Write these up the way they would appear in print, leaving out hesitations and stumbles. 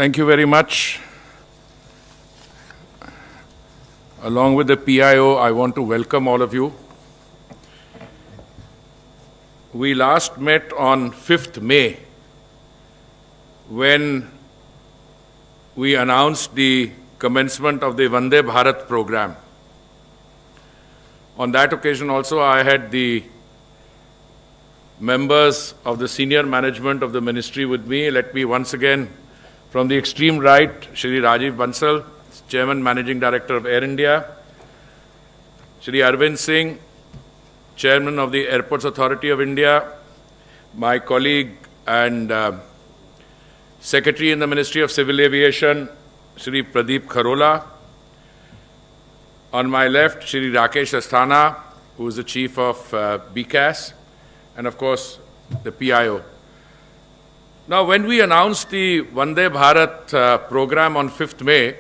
Thank you very much. Along with the PIO, I want to welcome all of you. We last met on 5th May when we announced the commencement of the Vande Bharat program. On that occasion also, I had the members of the senior management of the ministry with me. Let me once again, from the extreme right, Shri Rajiv Bansal, Chairman Managing Director of Air India, Shri Arvind Singh, Chairman of the Airports Authority of India, my colleague and Secretary in the Ministry of Civil Aviation, Shri Pradeep Kharola. On my left, Shri Rakesh Asthana, who is the Chief of BCAS, and of course, the PIO. Now, when we announced the Vande Bharat program on 5th May,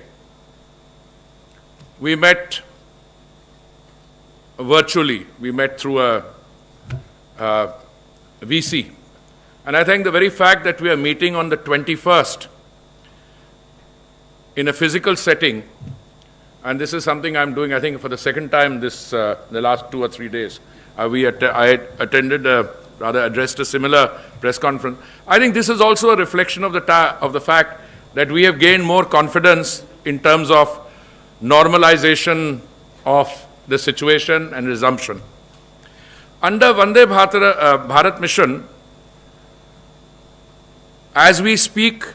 we met virtually. We met through a VC. And I think the very fact that we are meeting on the 21st in a physical setting, and this is something I'm doing, I think, for the second time this the last 2 or 3 days. I attended, addressed a similar press conference. I think this is also a reflection of the fact that we have gained more confidence in terms of normalization of the situation and resumption. Under Vande Bharat mission, as we speak,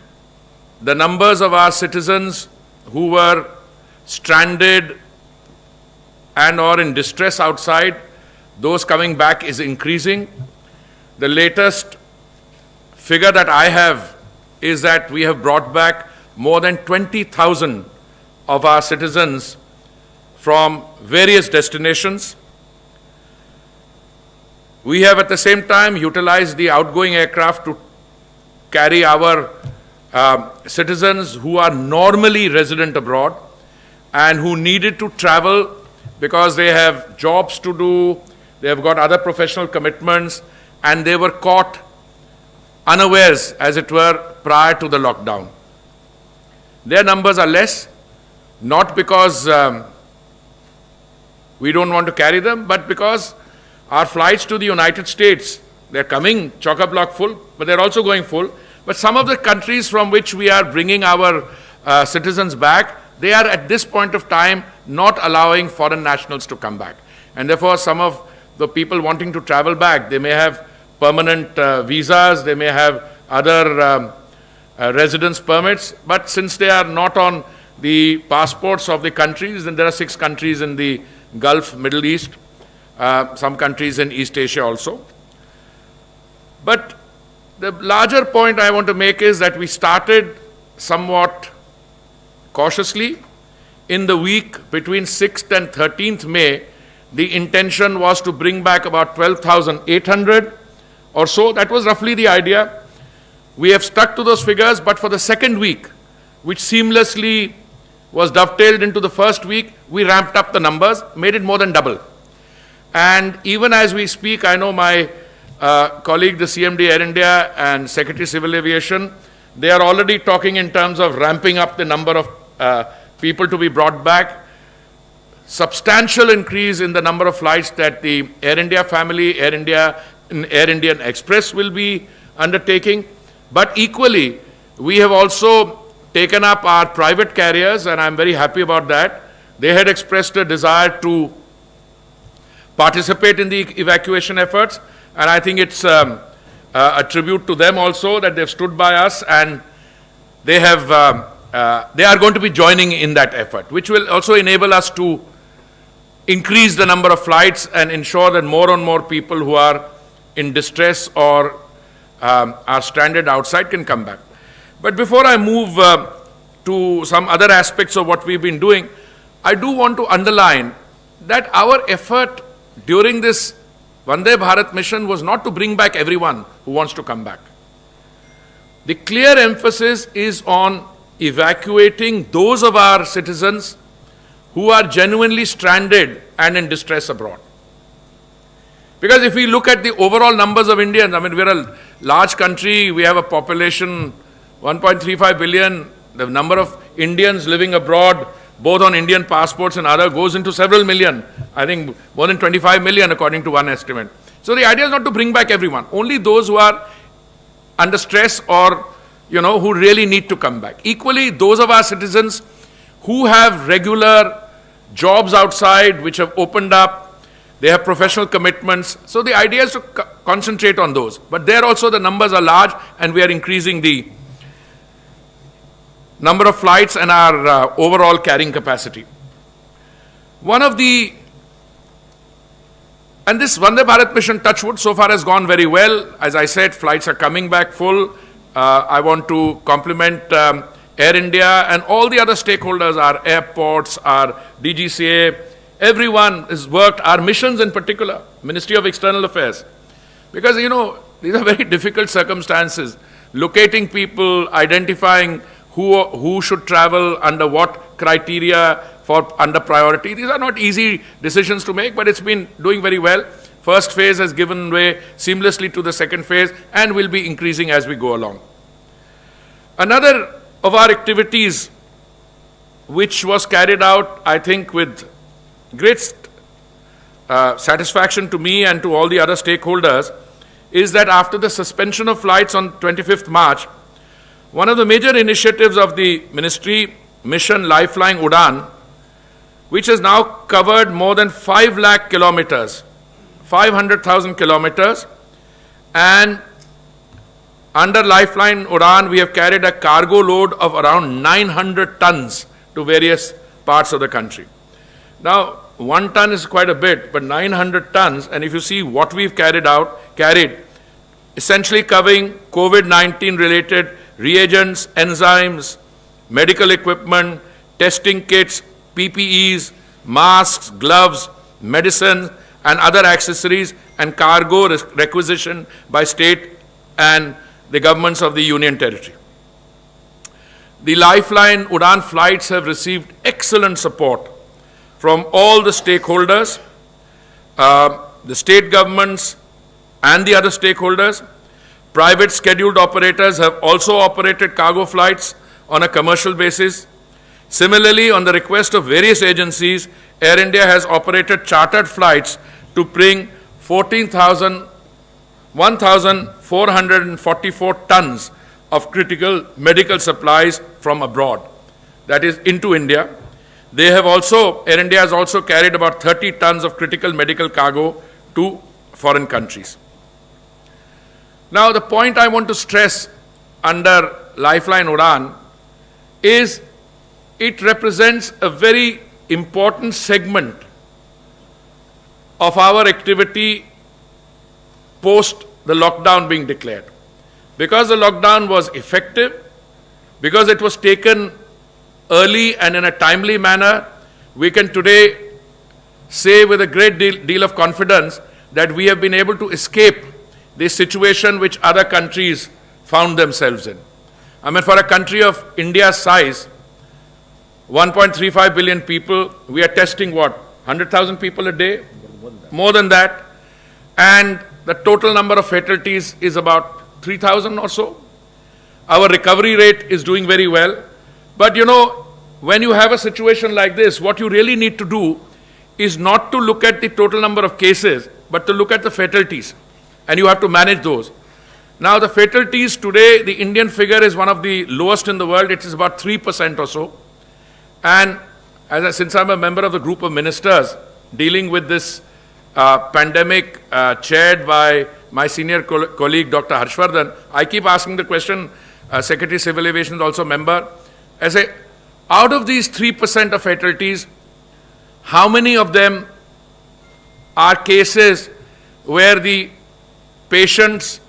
the numbers of our citizens who were stranded and or in distress outside, those coming back is increasing. The latest figure that I have is that we have brought back more than 20,000 of our citizens from various destinations. We have at the same time utilized the outgoing aircraft to carry our citizens who are normally resident abroad and who needed to travel because they have jobs to do, they have got other professional commitments, and they were caught unawares, as it were, prior to the lockdown. Their numbers are less, not because we don't want to carry them, but because our flights to the United States, they're coming chock-a-block full, but they're also going full. But some of the countries from which we are bringing our citizens back, they are at this point of time not allowing foreign nationals to come back. And therefore, some of the people wanting to travel back, they may have permanent visas, they may have other residence permits, but since they are not on the passports of the countries, and there are 6 countries in the Gulf, Middle East, some countries in East Asia also. But the larger point I want to make is that we started somewhat cautiously. In the week between 6th and 13th May, the intention was to bring back about 12,800 or so. That was roughly the idea. We have stuck to those figures, but for the second week, which seamlessly was dovetailed into the first week, we ramped up the numbers, made it more than double. And even as we speak, I know my colleague, the CMD Air India and Secretary Civil Aviation, they are already talking in terms of ramping up the number of people to be brought back. Substantial increase in the number of flights that the Air India family, Air India and Air Indian Express will be undertaking. But equally, we have also taken up our private carriers, and I'm very happy about that. They had expressed a desire to participate in the evacuation efforts, and I think it's a tribute to them also that they've stood by us, and they are going to be joining in that effort, which will also enable us to increase the number of flights and ensure that more and more people who are in distress or are stranded outside can come back. But before I move to some other aspects of what we've been doing, I do want to underline that our effort during this Vande Bharat mission was not to bring back everyone who wants to come back. The clear emphasis is on evacuating those of our citizens who are genuinely stranded and in distress abroad. Because if we look at the overall numbers of Indians, I mean, we're a large country, we have a population 1.35 billion, The number of Indians living abroad, both on Indian passports and other, goes into several million. I think more than 25 million according to one estimate. So the idea is not to bring back everyone, only those who are under stress or, who really need to come back. Equally, those of our citizens who have regular jobs outside, which have opened up, they have professional commitments. So the idea is to concentrate on those. But there also the numbers are large, and we are increasing the number of flights and our overall carrying capacity. And this Vande Bharat mission, touch wood, so far has gone very well. As I said, flights are coming back full. I want to compliment Air India and all the other stakeholders, our airports, our DGCA, everyone has worked, our missions in particular, Ministry of External Affairs. Because, these are very difficult circumstances. Locating people, identifying who should travel, under what criteria, under priority. These are not easy decisions to make, but it's been doing very well. First phase has given way seamlessly to the second phase and will be increasing as we go along. Another of our activities which was carried out, I think, with great satisfaction to me and to all the other stakeholders, is that after the suspension of flights on 25th March, one of the major initiatives of the ministry, Mission Lifeline Udan, which has now covered more than 5 lakh kilometers, 500,000 kilometers, and under Lifeline Udan, we have carried a cargo load of around 900 tons to various parts of the country. Now, 1 ton is quite a bit, but 900 tons, and if you see what we've carried, essentially covering COVID-19 related reagents, enzymes, medical equipment, testing kits, PPEs, masks, gloves, medicine, and other accessories, and cargo requisition by state and the governments of the Union Territory. The Lifeline Udan flights have received excellent support from all the stakeholders, the state governments and the other stakeholders. Private scheduled operators have also operated cargo flights on a commercial basis. Similarly, on the request of various agencies, Air India has operated chartered flights to bring 1,444 tons of critical medical supplies from abroad, that is into India. Air India has also carried about 30 tons of critical medical cargo to foreign countries. Now, the point I want to stress under Lifeline Udan is it represents a very important segment of our activity post the lockdown being declared. Because the lockdown was effective, because it was taken early and in a timely manner, we can today say with a great deal of confidence that we have been able to escape the situation which other countries found themselves in. I mean, for a country of India's size, 1.35 billion people, we are testing what, 100,000 people a day? More than that. And the total number of fatalities is about 3,000 or so. Our recovery rate is doing very well. But when you have a situation like this, what you really need to do is not to look at the total number of cases, but to look at the fatalities. And you have to manage those. Now, the fatalities today, the Indian figure is one of the lowest in the world. It is about 3% or so. And since I'm a member of the group of ministers dealing with this pandemic chaired by my senior colleague, Dr. Harshvardhan, I keep asking the question, Secretary Civil Aviation is also a member. I say, out of these 3% of fatalities, how many of them are cases where the patients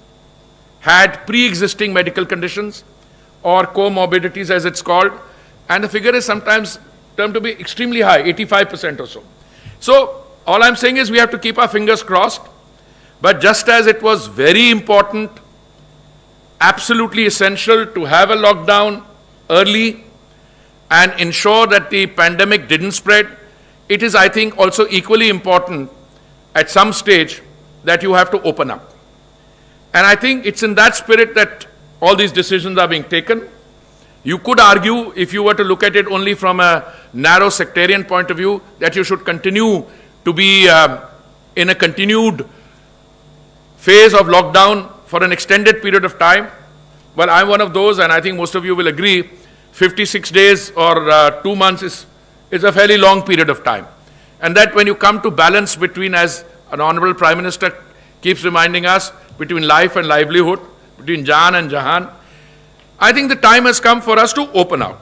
had pre-existing medical conditions or comorbidities as it's called, and the figure is sometimes termed to be extremely high, 85% or so. So all I'm saying is we have to keep our fingers crossed, but just as it was very important, absolutely essential to have a lockdown early and ensure that the pandemic didn't spread, it is, I think, also equally important at some stage that you have to open up. And I think it's in that spirit that all these decisions are being taken. You could argue, if you were to look at it only from a narrow sectarian point of view, that you should continue to be in a continued phase of lockdown for an extended period of time. Well, I'm one of those, and I think most of you will agree, 56 days or 2 months is a fairly long period of time. And that when you come to balance between, as an Honorable Prime Minister keeps reminding us, between life and livelihood, between Jaan and Jahan, I think the time has come for us to open out.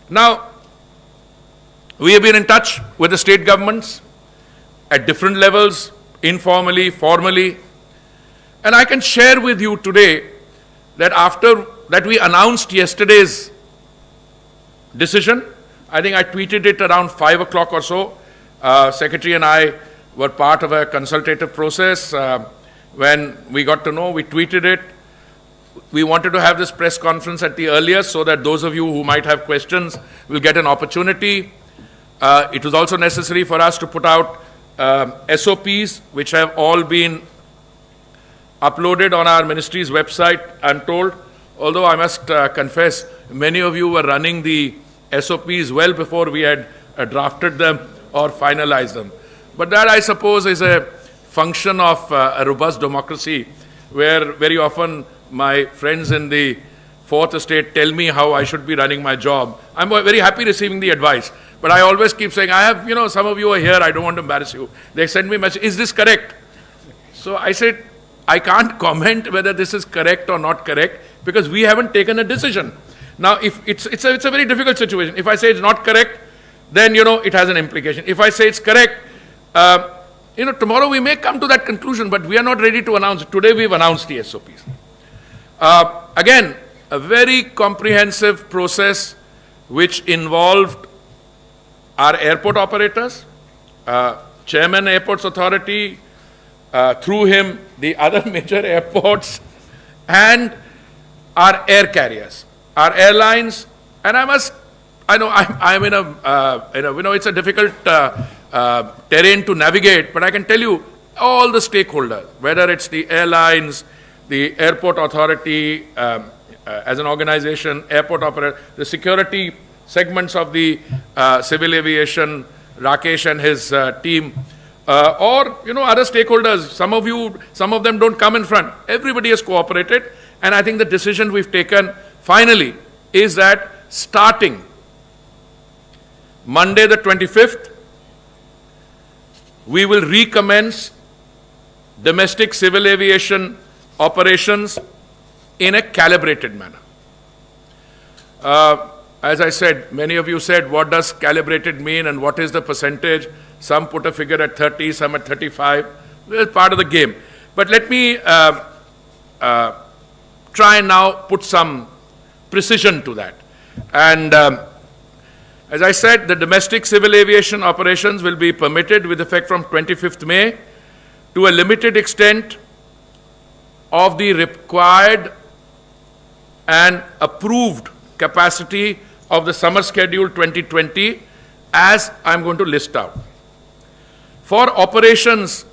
Now, we have been in touch with the state governments at different levels, informally, formally, and I can share with you today that after that we announced yesterday's decision, I think I tweeted it around 5 o'clock or so. Secretary and I were part of a consultative process. When we got to know, we tweeted it. We wanted to have this press conference at the earliest so that those of you who might have questions will get an opportunity. It was also necessary for us to put out SOPs, which have all been uploaded on our ministry's website, I'm told. Although I must confess, many of you were running the SOPs well before we had drafted them or finalized them. But that, I suppose, is a function of a robust democracy, where very often my friends in the Fourth Estate tell me how I should be running my job. I'm very happy receiving the advice, but I always keep saying, I have, some of you are here, I don't want to embarrass you. They send me a message, is this correct? So I said, I can't comment whether this is correct or not correct, because we haven't taken a decision. Now, if it's a very difficult situation. If I say it's not correct, then, it has an implication. If I say it's correct, tomorrow we may come to that conclusion, but we are not ready to announce it. Today we've announced the SOPs. Again, a very comprehensive process which involved our airport operators, Chairman Airports Authority, through him the other major airports, and our air carriers, our airlines. And I know I'm in a, it's a difficult terrain to navigate, but I can tell you all the stakeholders, whether it's the airlines, the airport authority as an organization, airport operator, the security segments of the civil aviation, Rakesh and his team, or other stakeholders. Some of them don't come in front. Everybody has cooperated, and I think the decision we've taken finally is that starting Monday the 25th, we will recommence domestic civil aviation operations in a calibrated manner. As I said, many of you said, what does calibrated mean and what is the percentage? Some put a figure at 30, some at 35. It's part of the game. But let me try and now put some precision to that. And as I said, the domestic civil aviation operations will be permitted with effect from 25th May to a limited extent of the required and approved capacity of the summer schedule 2020, as I'm going to list out. For operations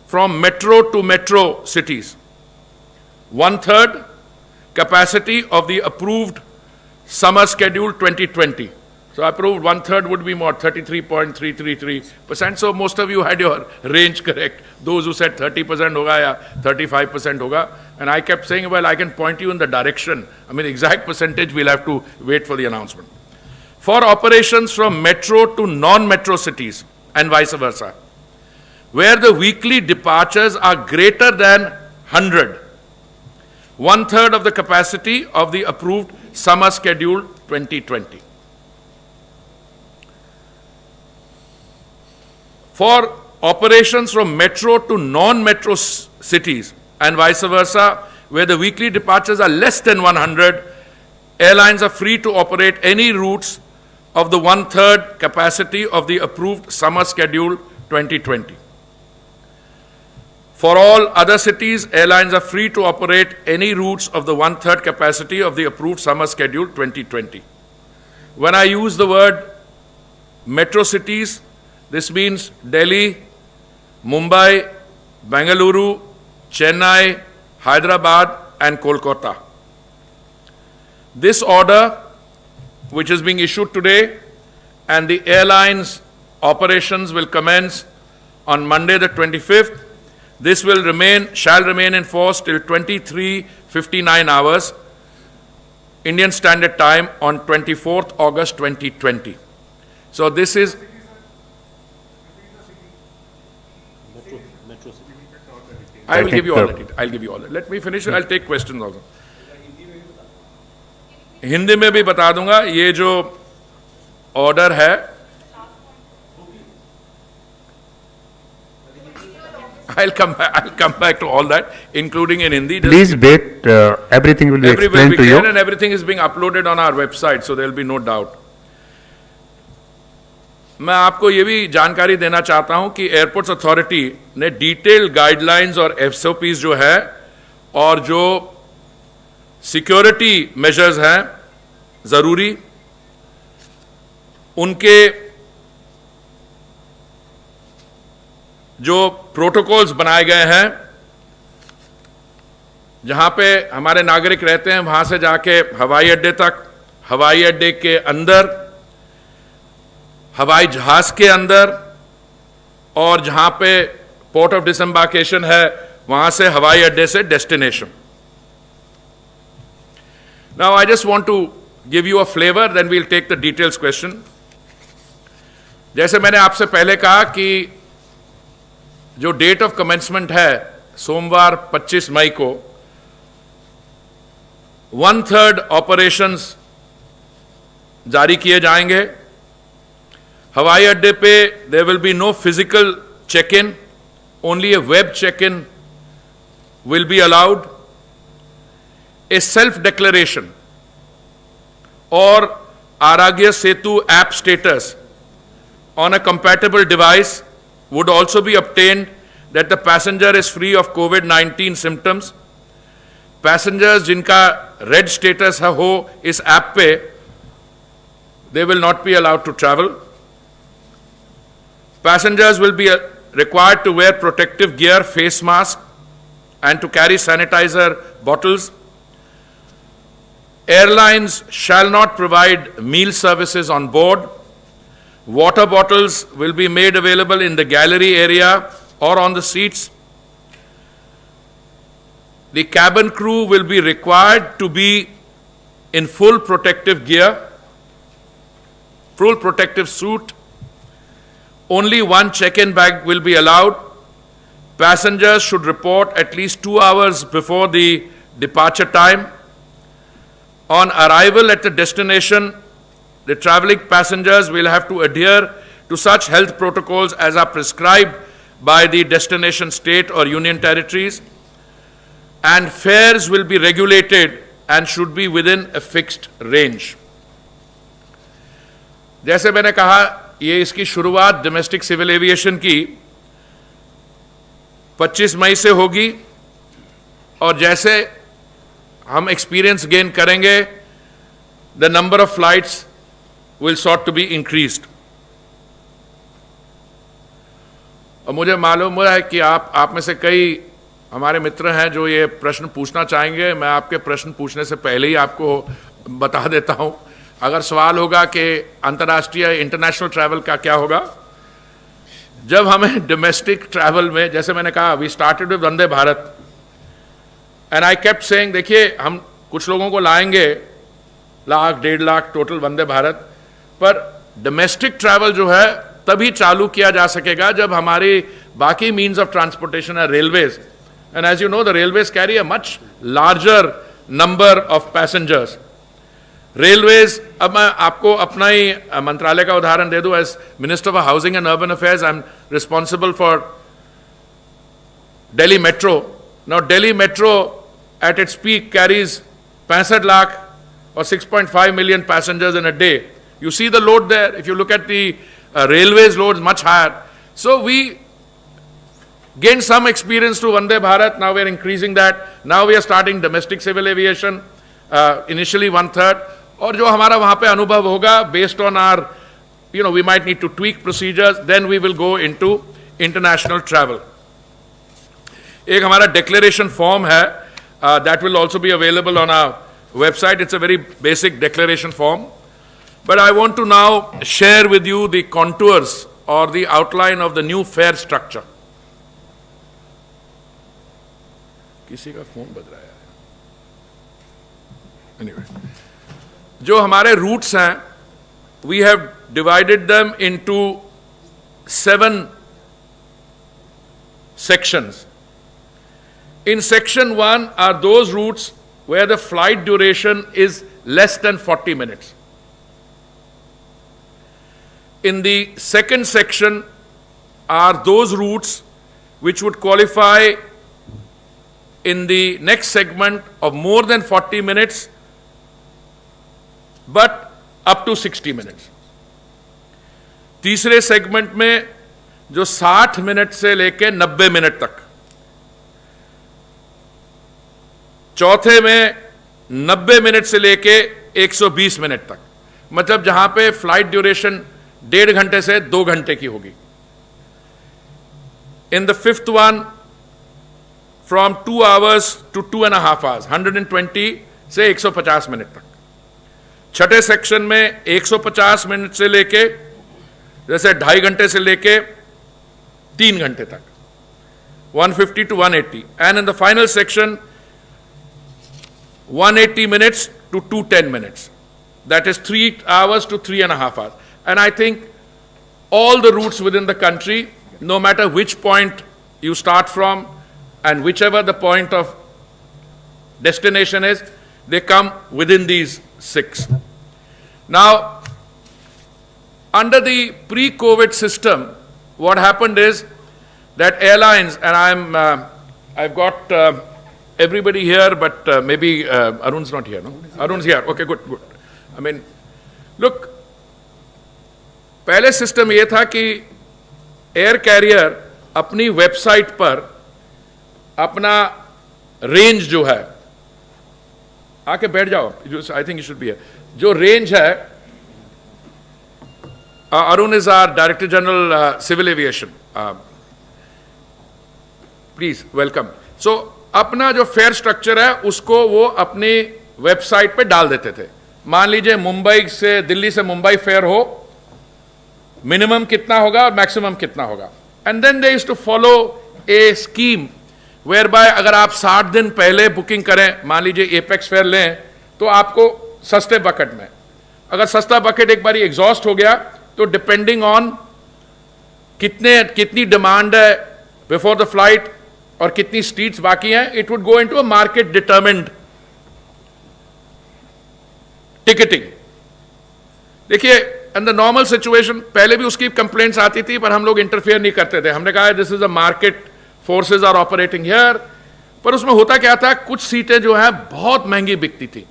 from metro to metro cities, 1/3 capacity of the approved summer schedule 2020. So approved 1/3 would be more, 33.333%. So most of you had your range correct. Those who said 30% hoga ya 35% hoga. And I kept saying, well, I can point you in the direction. I mean, exact percentage, we'll have to wait for the announcement. For operations from metro to non-metro cities and vice versa, where the weekly departures are greater than 100, 1/3 of the capacity of the approved summer schedule 2020. For operations from metro to non-metro cities and vice versa, where the weekly departures are less than 100, airlines are free to operate any routes of the 1/3 capacity of the approved summer schedule 2020. For all other cities, airlines are free to operate any routes of the 1/3 capacity of the approved summer schedule 2020. When I use the word metro cities, this means Delhi, Mumbai, Bengaluru, Chennai, Hyderabad, and Kolkata. This order which is being issued today, and the airline's operations will commence on Monday the 25th. This shall remain in force till 23:59 hours Indian Standard Time on 24th August 2020. So this is I will give you all that. I'll give you all that. Let me finish. I'll take questions also. Hindi में भी बता दूंगा. ये जो order है, I'll come back to all that, including in Hindi. Please wait. Everything will be explained to you. And everything is being uploaded on our website, so there will be no doubt. मैं आपको ये भी जानकारी देना चाहता हूं कि airports authority ने डिटेल गाइडलाइंस और एसओपीज जो है और जो सिक्योरिटी मेजर्स हैं जरूरी, उनके जो प्रोटोकॉल्स बनाए गए हैं, जहां पे हमारे नागरिक रहते हैं वहां से जाके हवाई अड्डे तक, हवाई अड्डे के अंदर, हवाई जहाज के अंदर, और जहां पे पोर्ट ऑफ डिसएम्बार्केशन है वहां से हवाई अड्डे से destination. Now I just want to give you a flavour, then we'll take the details question. जैसे मैंने आपसे पहले कहा कि जो डेट ऑफ कमेंसमेंट है सोमवार 25 मई को, 1/3 ऑपरेशंस जारी किए जाएंगे. हवाई अड्डे पे there will be no physical check in, only a web check in will be allowed. A self declaration और Aarogya Setu app status on a compatible device would also be obtained that the passenger is free of COVID-19 symptoms. Passengers जिनका red status हो इस app पे, they will not be allowed to travel. Passengers will be required to wear protective gear, face mask, and to carry sanitizer bottles. Airlines shall not provide meal services on board. Water bottles will be made available in the gallery area or on the seats. The cabin crew will be required to be in full protective gear, full protective suit. Only one check-in bag will be allowed. Passengers should report at least 2 hours before the departure time. On arrival at the destination, the traveling passengers will have to adhere to such health protocols as are prescribed by the destination state or union territories, and fares will be regulated and should be within a fixed range. जैसे मैंने कहा, ये इसकी शुरुआत domestic civil aviation की 25 मई से होगी, और जैसे हम एक्सपीरियंस गेन करेंगे, the number of flights will sought to be increased. और मुझे मालूम है कि आप में से कई हमारे मित्र हैं जो ये प्रश्न पूछना चाहेंगे. मैं आपके प्रश्न पूछने से पहले ही आपको बता देता हूं. अगर सवाल होगा कि अंतर्राष्ट्रीय इंटरनेशनल ट्रैवल का क्या होगा, जब हमें डोमेस्टिक ट्रैवल में, जैसे मैंने कहा, we started with Vande Bharat, and I kept saying, देखिए हम कुछ लोगों को लाएंगे, 1,00,000 1.5 लाख टोटल वंदे भारत, पर डोमेस्टिक ट्रैवल जो है तभी चालू किया जा सकेगा जब हमारी बाकी मीन्स ऑफ ट्रांसपोर्टेशन है railways. And as you know, the railways carry a much larger number of passengers. Railways, अब मैं आपको अपना ही मंत्रालय का उदाहरण दे दूं. As minister for housing and urban affairs, I am responsible for Delhi metro. Now Delhi metro at its peak carries 65 lakh or 6.5 million passengers in a day. You see the load there. If you look at the railways loads, much higher. So we gained some experience to Vande Bharat. Now we are increasing that. Now we are starting domestic civil aviation, initially 1/3. और जो हमारा वहाँ पे अनुभव होगा, based on our, we might need to tweak procedures, then we will go into international travel. एक हमारा declaration form है, that will also be available on our website. It's a very basic declaration form. But I want to now share with you the contours or the outline of the new fare structure. किसी का phone बज रहा है. Anyway, जो हमारे routes हैं, we have divided them into 7 sections. In section 1 are those routes where the flight duration is less than 40 minutes. In the second section are those routes which would qualify in the next segment of more than 40 minutes, but up to 60 minutes. तीसरे segment में जो 60 minute से लेके 90 minute तक, चौथे में 90 minute से लेके 120 मिनट तक, मतलब जहां पे फ्लाइट ड्यूरेशन 1.5 घंटे से 2 घंटे की होगी. In the fifth one from 2 hours to 2.5 hours, 120 से 150 मिनट तक. छठे सेक्शन में 150 मिनट से लेके जैसे 2.5 घंटे से लेके 3 घंटे तक, 150 to 180. And in the final section 180 minutes to 210 minutes. That is 3 hours to 3.5 hours. And I think all the routes within the country, no matter which point you start from and whichever the point of destination is, they come within these 6. Now, under the pre-COVID system, what happened is that airlines, and I've got everybody here, but maybe Arun's not here, no? Arun's here. Okay, good. I mean, look, पहले system ये था कि air career अपनी website पर अपना range जो है, आके बैठ जाओ, I think you should be, जो रेंज है, Arun is our director general civil aviation, please welcome. So अपना जो फेयर स्ट्रक्चर है उसको वो अपनी वेबसाइट पे डाल देते थे. मान लीजिए मुंबई से, दिल्ली से मुंबई फेयर हो, मिनिमम कितना होगा और मैक्सिमम कितना होगा. And then they used to follow a scheme where by अगर आप 60 दिन पहले बुकिंग करें, मान लीजिए एपेक्स फेयर लें, तो आपको सस्ते बकेट में, अगर सस्ता बकेट एक बारी एग्जॉस्ट हो गया तो डिपेंडिंग ऑन कितनी डिमांड है बिफोर द फ्लाइट और कितनी सीट्स बाकी हैं, it would go into a market determined ticketing. देखिए, इन द नॉर्मल सिचुएशन पहले भी उसकी कंप्लेंट्स आती थी, पर हम लोग इंटरफेयर नहीं करते थे. हमने कहा this is a market, forces are operating here. पर उसमें होता क्या था, कुछ सीटें जो है बहुत महंगी बिकती थी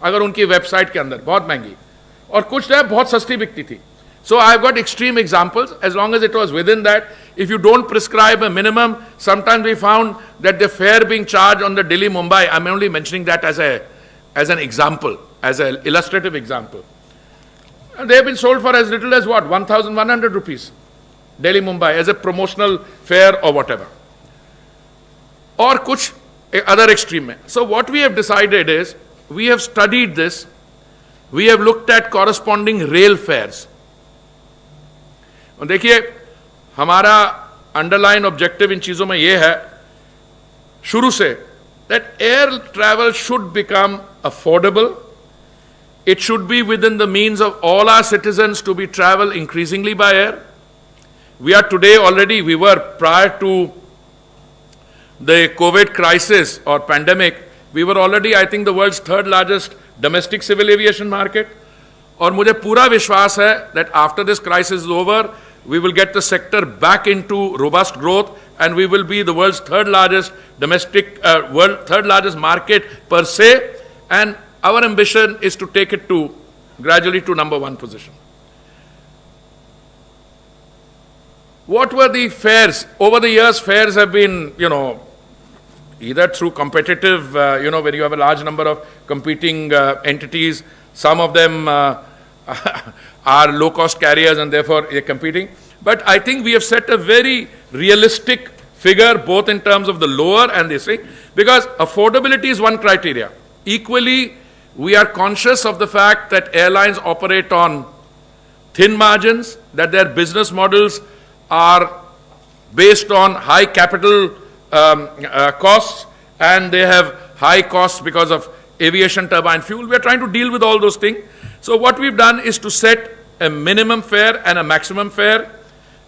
अगर उनकी वेबसाइट के अंदर, बहुत महंगी, और कुछ जो है बहुत सस्ती बिकती थी. So I have got extreme examples. As long as it was within that, if you don't prescribe a minimum, sometimes we found that the fare being charged on the Delhi-Mumbai, I'm only mentioning that as an example, as an illustrative example. And they have been sold for as little as what, 1,100 rupees, Delhi-Mumbai, as a promotional fare or whatever. Or kuch other extreme. So what we have decided is, we have studied this, we have looked at corresponding rail fares. और देखिए, हमारा underline objective इन चीजों में यह है शुरू से, that air travel should become affordable. It should be within the means of all our citizens to be travel increasingly by air. We are today already, we were prior to the COVID crisis और pandemic, we were already I think the world's 3rd largest domestic civil aviation market. और मुझे पूरा विश्वास है that after this crisis is over, we will get the sector back into robust growth and we will be the world's 3rd largest domestic, 3rd largest market per se, and our ambition is to take it to gradually to number 1 position. What were the fares? Over the years, fares have been, either through competitive, where you have a large number of competing entities, some of them are low-cost carriers and therefore they're competing. But I think we have set a very realistic figure both in terms of the lower and this thing, because affordability is one criteria. Equally, We are conscious of the fact that airlines operate on thin margins, that their business models are based on high capital costs, and they have high costs because of aviation turbine fuel. We are trying to deal with all those things. So what we've done is to set a minimum fare and a maximum fare.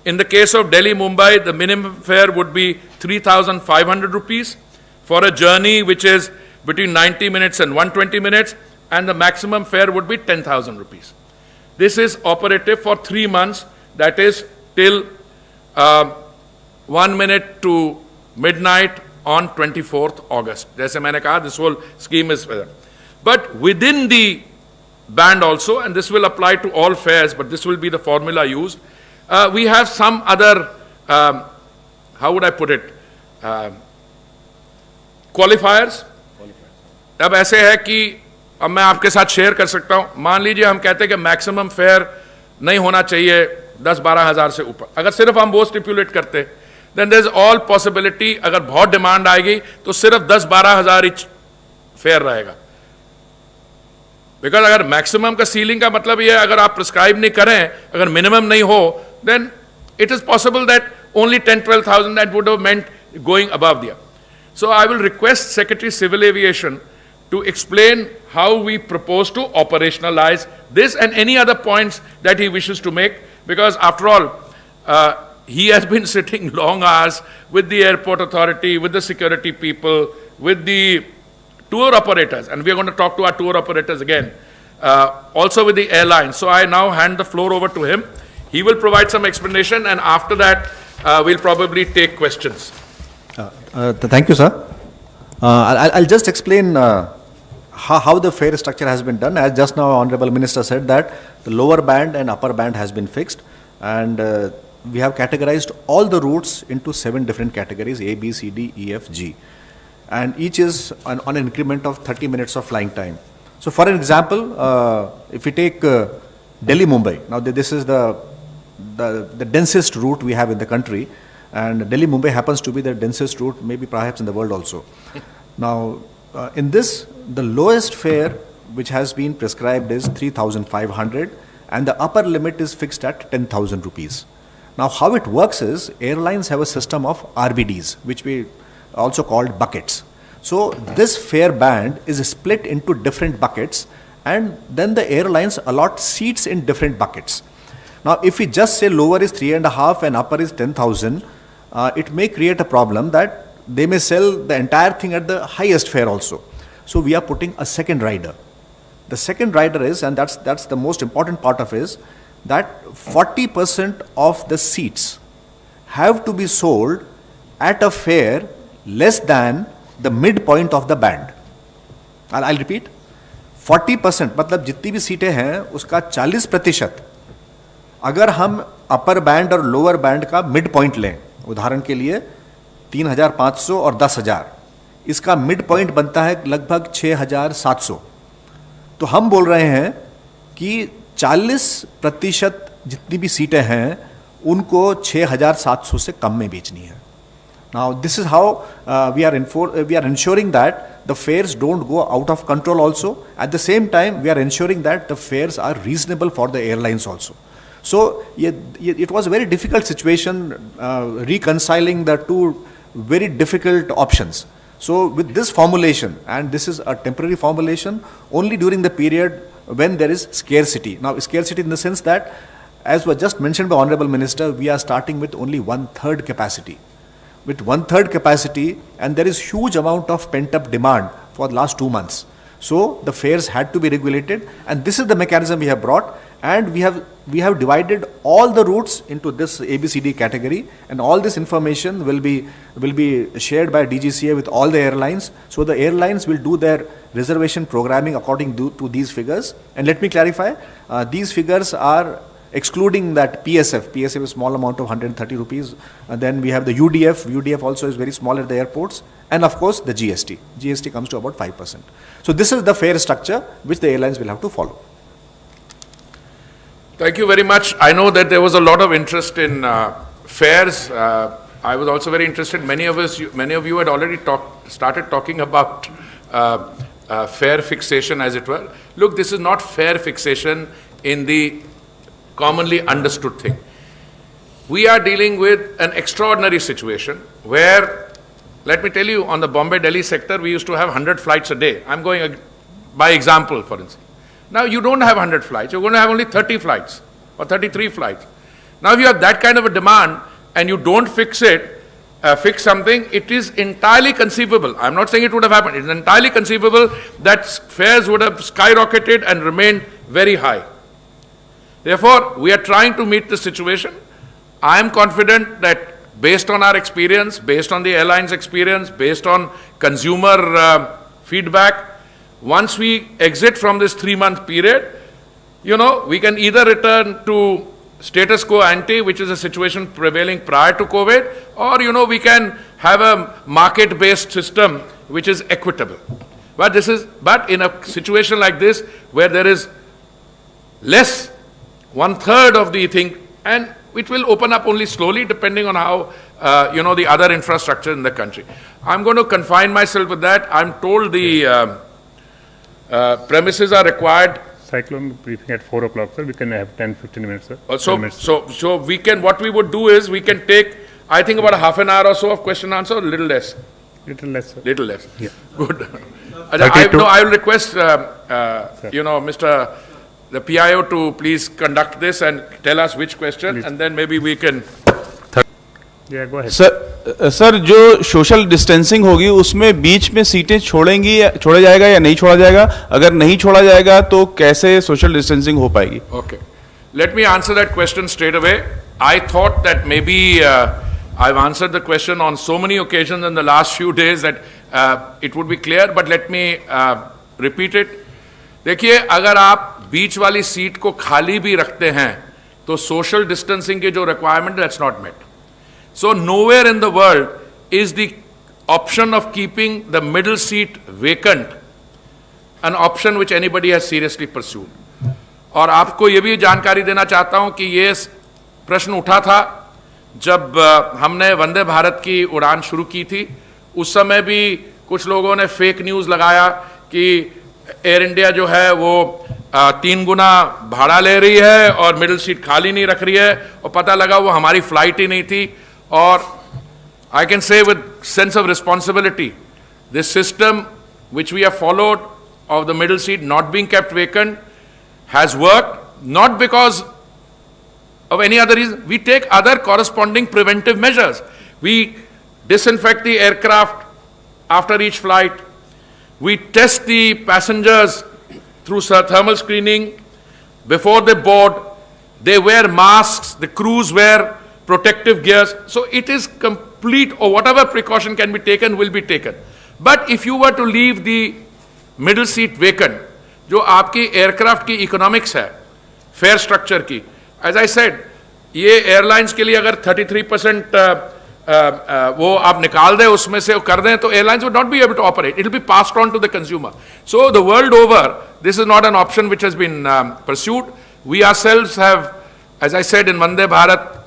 In the case of Delhi-Mumbai, the minimum fare would be 3,500 rupees for a journey which is between 90 minutes and 120 minutes, and the maximum fare would be 10,000 rupees. This is operative for 3 months, that is till 1 minute to midnight on 24th August. Jaise maine kaha, this whole scheme is for that. But within the band also, and this will apply to all fares, but this will be the formula used, we have some other, how would I put it, qualifiers. अब ऐसे है कि अब मैं आपके साथ share कर सकता हूं, मान लीजिए हम कहते हैं कि मैक्सिमम फेयर नहीं होना चाहिए 10-12 हज़ार से ऊपर. अगर सिर्फ हम वो स्टिपुलेट करते, then there is all possibility, अगर बहुत डिमांड आएगी तो सिर्फ 10-12 हज़ार ही फेयर रहेगा. बिकॉज अगर मैक्सिमम का सीलिंग का मतलब ये है, अगर आप प्रिस्क्राइब नहीं करें, अगर मिनिमम नहीं हो, then it is possible that only 10-12,000 that would have meant going above there. So I will request Secretary Civil Aviation to explain how we propose to operationalize this and any other points that he wishes to make, because after all, he has been sitting long hours with the airport authority, with the security people, with the tour operators, and we are going to talk to our tour operators again, also with the airlines. So I now hand the floor over to him. He will provide some explanation, and after that, we'll probably take questions. Thank you, sir. I'll just explain how the fare structure has been done. As just now, Honorable Minister said that the lower band and upper band has been fixed, and we have categorized all the routes into 7 different categories: A, B, C, D, E, F, G, and each is on an increment of 30 minutes of flying time. So, for an example, if we take Delhi-Mumbai, now this is the densest route we have in the country, and Delhi-Mumbai happens to be the densest route, maybe perhaps in the world also. Now, in this, the lowest fare which has been prescribed is 3,500, and the upper limit is fixed at 10,000 rupees. Now, how it works is, airlines have a system of RBDs, which we also called buckets. So, this fare band is split into different buckets, and then the airlines allot seats in different buckets. Now, if we just say lower is 3.5 and upper is 10,000, it may create a problem that they may sell the entire thing at the highest fare also. So we are putting a second rider. The second rider is, and that's the most important part of is, that 40% of the seats have to be sold at a fare less than the midpoint of the band. I'll repeat. 40% मतलब जितनी भी सीटें हैं उसका 40% अगर हम upper band और lower band का मिड पॉइंट लें, उदाहरण के लिए 3,500 और 10,000, इसका मिड पॉइंट बनता है लगभग 6,700. तो हम बोल रहे हैं कि 40% जितनी भी सीटें हैं उनको 6,700 से कम में बेचनी है. Now this is how we are ensuring that the fares don't go out of control also. At the same time, we are ensuring that the fares are reasonable for the airlines also. So it was a very difficult situation reconciling the two very difficult options. So with this formulation, and this is a temporary formulation only during the period when there is scarcity. Now scarcity in the sense that, as was just mentioned by Honorable Minister, we are starting with only 1/3 capacity. With 1/3 capacity, and there is huge amount of pent-up demand for the last 2 months. So the fares had to be regulated, and this is the mechanism we have brought, and we have divided all the routes into this ABCD category, and all this information will be shared by DGCA with all the airlines. So the airlines will do their reservation programming according to these figures. And let me clarify, these figures are excluding that PSF. PSF is small amount of 130 rupees. Then we have the UDF. UDF also is very small at the airports. And of course the GST. GST comes to about 5%. So this is the fare structure which the airlines will have to follow. Thank you very much. I know that there was a lot of interest in fares. I was also very interested. Many of you had already started talking about fare fixation, as it were. Look, this is not fare fixation in the commonly understood thing. We are dealing with an extraordinary situation where, let me tell you, on the Bombay-Delhi sector, we used to have 100 flights a day. I'm going by example, for instance. Now you don't have 100 flights, you're going to have only 30 flights or 33 flights. Now if you have that kind of a demand and you don't fix something, it is entirely conceivable. I'm not saying it would have happened. It's entirely conceivable that fares would have skyrocketed and remained very high. Therefore, we are trying to meet the situation. I am confident that based on our experience, based on the airline's experience, based on consumer feedback, once we exit from this 3-month period, we can either return to status quo ante, which is a situation prevailing prior to COVID, or, we can have a market-based system which is equitable. But in a situation like this, where there is less, 1/3 of the thing, and it will open up only slowly depending on how, the other infrastructure in the country. I'm going to confine myself with that. I'm told the premises are required. Cyclone briefing at 4 o'clock, sir. We can have 10-15 minutes, sir. So we can, what we would do is, we can take, I think, about half an hour or so of question answer, a little less. Little less, sir. Little less. Yeah. Good. I will request, the PIO to please conduct this and tell us which question, Please. and then maybe we can. Yeah, go ahead. Sir जो social distancing होगी उसमें बीच में सीटें छोड़ा जाएगा या नहीं छोड़ा जाएगा? अगर नहीं छोड़ा जाएगा तो कैसे सोशल डिस्टेंसिंग हो पाएगी? Okay. Let me answer that question straight away. I thought that maybe I've answered the question on so many occasions in the last few days that it would be clear, but let me repeat it. देखिए, अगर आप बीच वाली seat को खाली भी रखते हैं तो सोशल डिस्टेंसिंग के जो requirement, that's not met. So nowhere in the world is the option of keeping the middle seat vacant an option which anybody has seriously pursued. और आपको ये भी जानकारी देना चाहता हूं कि ये प्रश्न उठा था जब हमने वंदे भारत की उड़ान शुरू की थी. उस समय भी कुछ लोगों ने फेक न्यूज़ लगाया कि एयर इंडिया जो है वो 3 गुना भाड़ा ले रही है और मिडिल सीट खाली नहीं रख रही है, और पता लगा वो हमारी फ्लाइट ही नहीं थी. Or I can say with sense of responsibility, this system which we have followed of the middle seat not being kept vacant has worked, not because of any other reason. We take other corresponding preventive measures. We disinfect the aircraft after each flight. We test the passengers through thermal screening before they board. They wear masks, the crews wear protective gears. So it is complete, or whatever precaution can be taken will be taken. But if you were to leave the middle seat vacant, जो आपकी aircraft की economics है, fair structure की, as I said, ये airlines के लिए अगर 33% वो आप निकाल दें, उसमें से कर दें, तो airlines would not be able to operate. It will be passed on to the consumer. So the world over, this is not an option which has been pursued. We ourselves have, as I said, in Vande Bharat,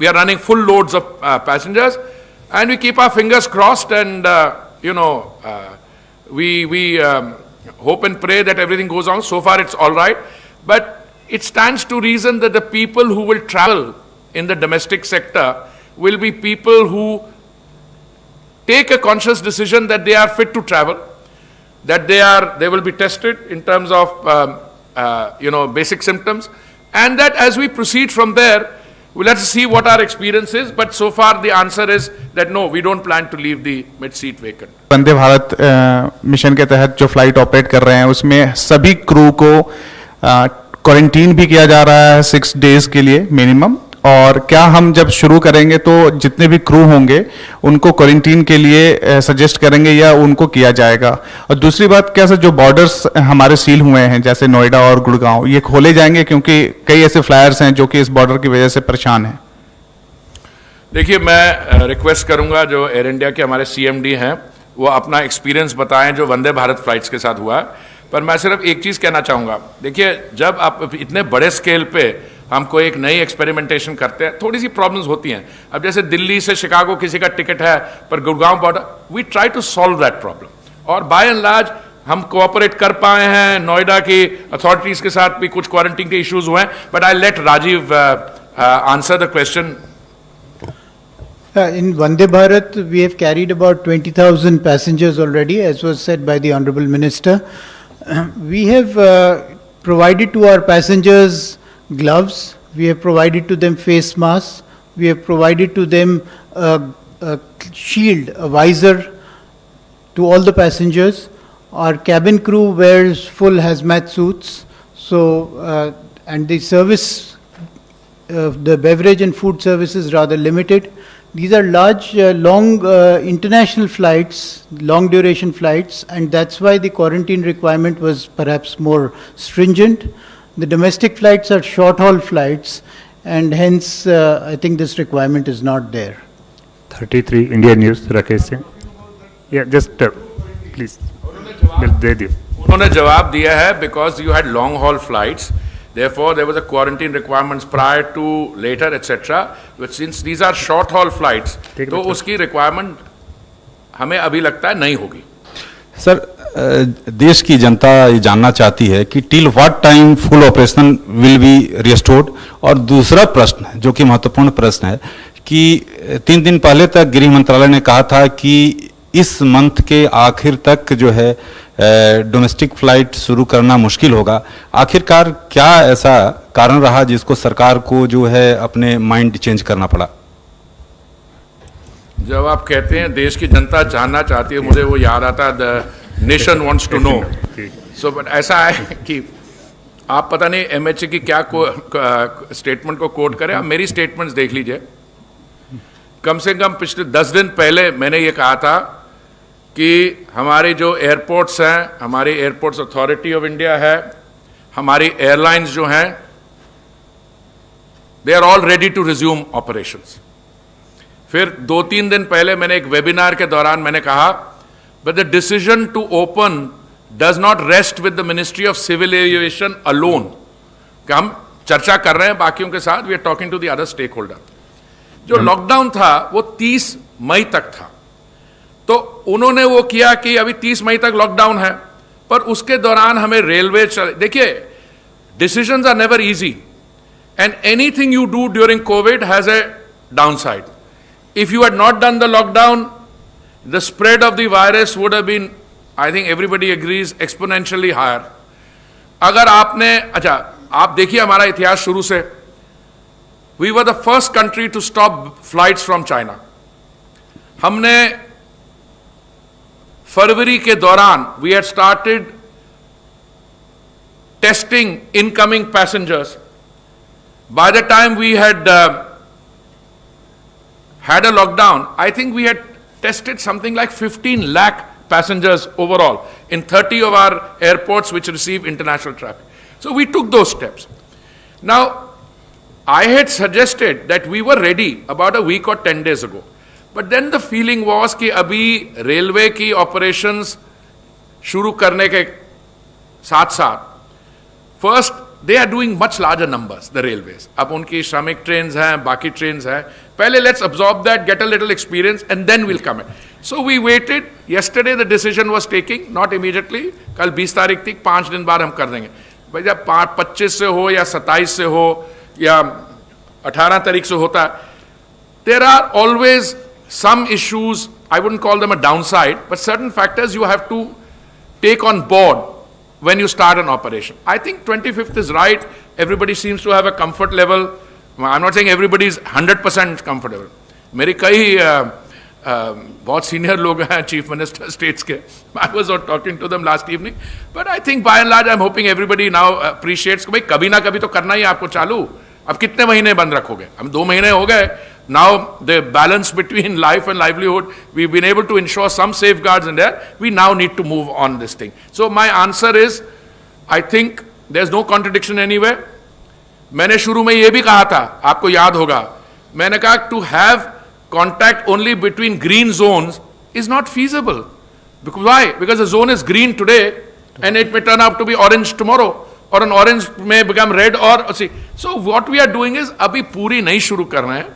we are running full loads of passengers, and we keep our fingers crossed, and we hope and pray that everything goes on. So far it's all right, but it stands to reason that the people who will travel in the domestic sector will be people who take a conscious decision that they are fit to travel, that they will be tested in terms of basic symptoms, and that as we proceed from there, well, let's see what our experience is, but so far the answer is that no, we don't plan to leave the mid seat vacant. Vande Bharat mission के तहत जो flight operate कर रहे हैं उसमें सभी crew को quarantine भी किया जा रहा है 6 डेज के लिए मिनिमम. और क्या हम जब शुरू करेंगे तो जितने भी क्रू होंगे उनको क्वारंटीन के लिए सजेस्ट करेंगे या उनको किया जाएगा? और दूसरी बात, क्या सर जो बॉर्डर्स हमारे सील हुए हैं जैसे नोएडा और गुड़गांव, ये खोले जाएंगे? क्योंकि कई ऐसे फ्लायर्स हैं जो कि इस बॉर्डर की वजह से परेशान हैं. देखिए, मैं रिक्वेस्ट करूंगा जो एयर इंडिया के हमारे CMD हैं वो अपना एक्सपीरियंस बताएं जो वंदे भारत फ्लाइट्स के साथ हुआ है. पर मैं सिर्फ एक चीज़ कहना चाहूँगा. देखिए, जब आप इतने बड़े स्केल पे हमको एक नई एक्सपेरिमेंटेशन करते हैं, थोड़ी सी प्रॉब्लम्स होती हैं. अब जैसे दिल्ली से शिकागो किसी का टिकट है पर Gurgaon border, we try to solve that problem, और बाय एंड लार्ज हम कोऑपरेट कर पाए हैं, नोएडा की अथॉरिटीज के साथ भी कुछ क्वारंटीन के इश्यूज हुए हैं, but I let Rajiv answer the question. In Vande Bharat, we have carried about 20,000 passengers already, as was said by the Honorable Minister. We have provided to our passengers gloves, we have provided to them face masks, we have provided to them a shield, a visor to all the passengers. Our cabin crew wears full hazmat suits, so and the service, the beverage and food service is rather limited. These are large, long international flights, long duration flights, and that's why the quarantine requirement was perhaps more stringent. The domestic flights are short haul flights, and hence I think this requirement is not there. 33 India News, Rakesh Singh. Yeah, just please. दे दियो. उन्होंने जवाब दिया है, because you had long haul flights, therefore there was a quarantine requirements prior to, later, etc. But since these are short haul flights, तो उसकी requirement हमें अभी लगता है नहीं होगी. सर, देश की जनता ये जानना चाहती है कि till what time full operation will be restored. और दूसरा प्रश्न जो कि महत्वपूर्ण प्रश्न है कि 3 दिन पहले तक गृह मंत्रालय ने कहा था कि इस मंथ के आखिर तक जो है डोमेस्टिक फ्लाइट शुरू करना मुश्किल होगा. आखिरकार क्या ऐसा कारण रहा जिसको सरकार को जो है अपने माइंड चेंज करना पड़ा? जब आप कहते हैं देश की जनता जानना चाहती है, मुझे वो याद आता है the nation wants to know. So but ऐसा है कि आप पता नहीं एमएचए की क्या स्टेटमेंट को कोट करें. आप मेरी स्टेटमेंट्स देख लीजिए. कम से कम पिछले 10 दिन पहले मैंने ये कहा था कि हमारे जो एयरपोर्ट्स हैं, हमारी एयरपोर्ट्स अथॉरिटी ऑफ इंडिया है, हमारी एयरलाइंस जो हैं, they are all ready to resume operations. फिर 2-3 दिन पहले मैंने एक वेबिनार के दौरान मैंने कहा, but the decision to open does not rest with the ministry of civil aviation alone. कि हम चर्चा कर रहे हैं बाकियों के साथ, we are talking to the other stake holder. जो लॉकडाउन था वो 30 मई तक था, तो उन्होंने वो किया कि अभी 30 मई तक लॉकडाउन है, पर उसके दौरान हमें रेलवे देखिए, decisions are never easy and anything you do during COVID has a downside. If you had not done the lockdown, the spread of the virus would have been, I think everybody agrees, exponentially higher. अगर आपने, अच्छा आप देखिए हमारा इतिहास शुरू से, we were the first country to stop flights from China. हमने फरवरी के दौरान we had started testing incoming passengers. By the time we had had a lockdown, I think we had tested something like 15 lakh passengers overall in 30 of our airports which receive international traffic. So we took those steps. Now, I had suggested that we were ready about a week or 10 days ago. But then the feeling was कि अभी railway की operations शुरू करने के साथ साथ, first they are doing much larger numbers, the railways. अब उनकी श्रमिक ट्रेन्स हैं, बाकी ट्रेन्स हैं. पहले let's absorb that, get a little experience, and then we'll come in. So we waited. Yesterday the decision was taking, not immediately. कल 20 तारीख थी, 5 दिन बाद हम कर देंगे. भाई जब 25 से हो या 27 से हो या 18 तारीख से होता है, there are always some issues. I wouldn't call them a downside, but certain factors you have to take on board when you start an operation. I think 25th is right. Everybody seems to have a comfort level. I'm not saying everybody is 100% comfortable. मेरे कई बहुत senior लोग हैं, chief minister states के. I was not talking to them last evening, but I think by and large I'm hoping everybody now appreciates कि भाई कभी ना कभी तो करना ही आपको चालू. अब कितने महीने बंद रखोगे? हम 2 महीने हो गए. Now the balance between life and livelihood, we've been able to ensure some safeguards in there. We now need to move on this thing. So my answer is, I think there's no contradiction anywhere. मैंने शुरू में ये भी कहा था, आपको याद होगा, मैंने कहा to have contact only between green zones is not feasible. Because why? Because the zone is green today and it may turn out to be orange tomorrow, or an orange may become red or see. So what we are doing is अभी पूरी नहीं शुरू कर रहे हैं,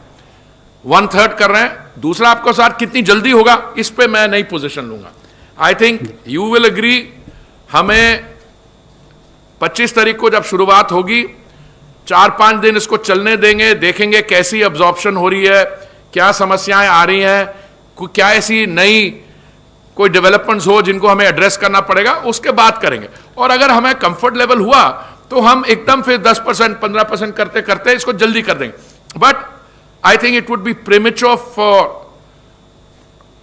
1/3 कर रहे हैं. दूसरा आपको साथ कितनी जल्दी होगा इस पे मैं नहीं पोजीशन लूंगा. I think you will agree हमें 25 तारीख को जब शुरुआत होगी, 4-5 दिन इसको चलने देंगे, देखेंगे कैसी अब्जॉर्प्शन हो रही है, क्या समस्याएं आ रही हैं, क्या ऐसी नई कोई डेवलपमेंट्स हो जिनको हमें एड्रेस करना पड़ेगा, उसके बाद करेंगे। और अगर हमें कंफर्ट लेवल हुआ तो हम एकदम फिर 10%, 15% करते करते इसको जल्दी कर देंगे। But I think it would be premature for,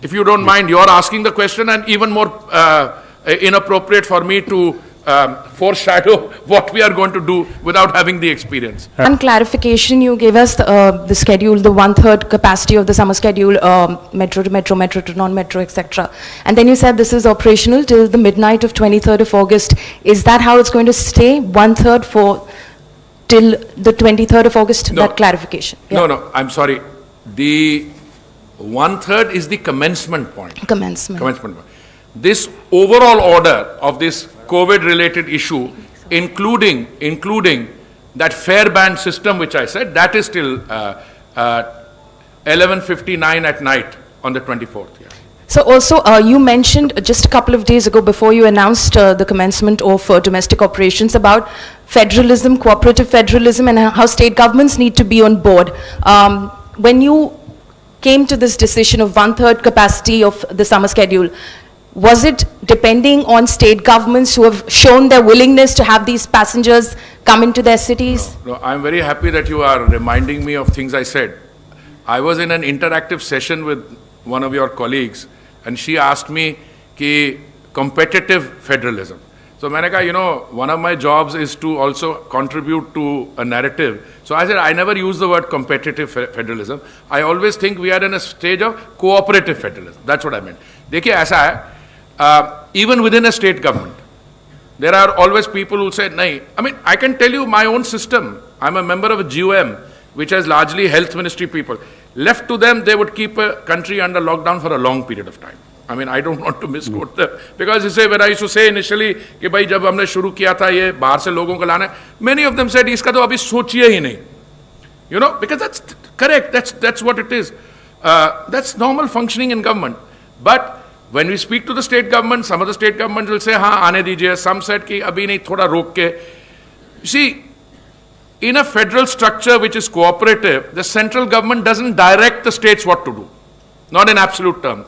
if you don't mind, you're asking the question, and even more inappropriate for me to foreshadow what we are going to do without having the experience. One clarification, you gave us the schedule, the 1/3 capacity of the summer schedule, metro to metro, metro to non-metro, etc. And then you said this is operational till the midnight of 23rd of August. Is that how it's going to stay, 1/3 for till the 23rd of August? No. That clarification. No, no, I'm sorry. The 1/3 is the commencement point. Commencement. Commencement point. This overall order of this COVID-related issue, including that fare band system which I said, that is till 11:59 at night on the 24th. Yeah. So also, you mentioned just a couple of days ago, before you announced the commencement of domestic operations, about federalism, cooperative federalism, and how state governments need to be on board. When you came to this decision of 1/3 capacity of the summer schedule, was it depending on state governments who have shown their willingness to have these passengers come into their cities? No, I'm very happy that you are reminding me of things I said. I was in an interactive session with one of your colleagues, and she asked me ki competitive federalism. So मैंने कहा, one of my jobs is to also contribute to a narrative. So I said, I never use the word competitive federalism. I always think we are in a stage of cooperative federalism. That's what I meant. देखिए ऐसा है, even within a state government, there are always people who say, nahi. I mean, I can tell you my own system. I'm a member of a GOM, which has largely health ministry people. Left to them, they would keep a country under lockdown for a long period of time. I mean, I don't want to misquote them, because when I used to say initially कि भाई जब हमने शुरू किया था ये बाहर से लोगों को लाना, many of them said इसका तो अभी सोचिए ही नहीं, because that's correct. That's what it is. That's normal functioning in government. But when we speak to the state government, some of the state governments will say, हाँ आने दीजिए. Some said कि अभी नहीं, थोड़ा रोक के. You see, in a federal structure which is cooperative, the central government doesn't direct the states what to do, not in absolute terms.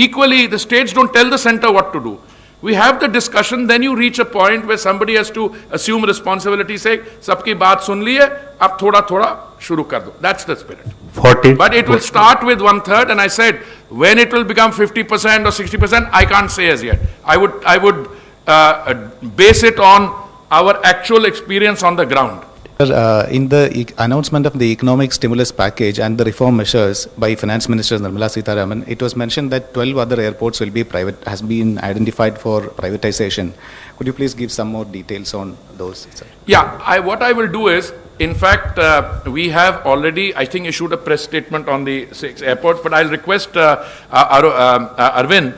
Equally, the states don't tell the center what to do. We have the discussion, then you reach a point where somebody has to assume responsibility, say, सबकी बात सुन ली है, अब थोड़ा शुरू कर दो. That's the spirit. 40. But it will start with 1/3, and I said, when it will become 50% or 60%, I can't say as yet. I would base it on our actual experience on the ground. In the announcement of the economic stimulus package and the reform measures by Finance Minister Nirmala Sitharaman, it was mentioned that 12 other airports will be has been identified for privatization. Could you please give some more details on those, sir? Yeah, what I will do is, in fact, we have already, I think, issued a press statement on the 6 airports, but I'll request Arvind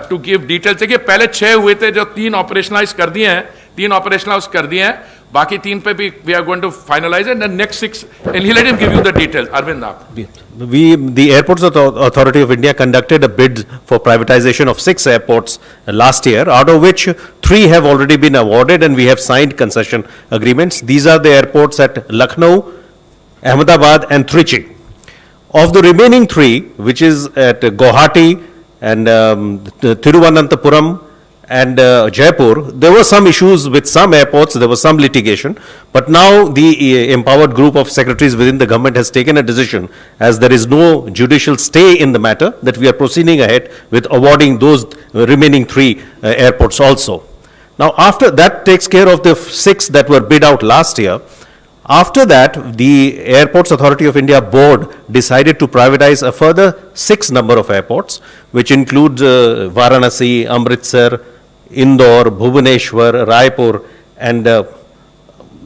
to give details. देखिए, पहले 6 हुए थे जो 3 operationalise कर दिए हैं, 3 operationalise कर दिए हैं, बाकी 3 पे भी we are going to finalize it, and then next 6, and let him give you the details. Arvind, aap. The Airports Authority of India conducted a bid for privatization of 6 airports last year, out of which 3 have already been awarded, and we have signed concession agreements. These are the airports at Lucknow, Ahmedabad, and Trichy. Of the remaining 3, which is at Guwahati and Thiruvananthapuram and Jaipur, there were some issues with some airports, there was some litigation, but now the empowered group of secretaries within the government has taken a decision, as there is no judicial stay in the matter, that we are proceeding ahead with awarding those remaining 3 airports also. Now, after that takes care of the 6 that were bid out last year. After that, the Airports Authority of India board decided to privatize a further 6 number of airports, which include Varanasi, Amritsar, Indore, Bhubaneswar, Raipur, and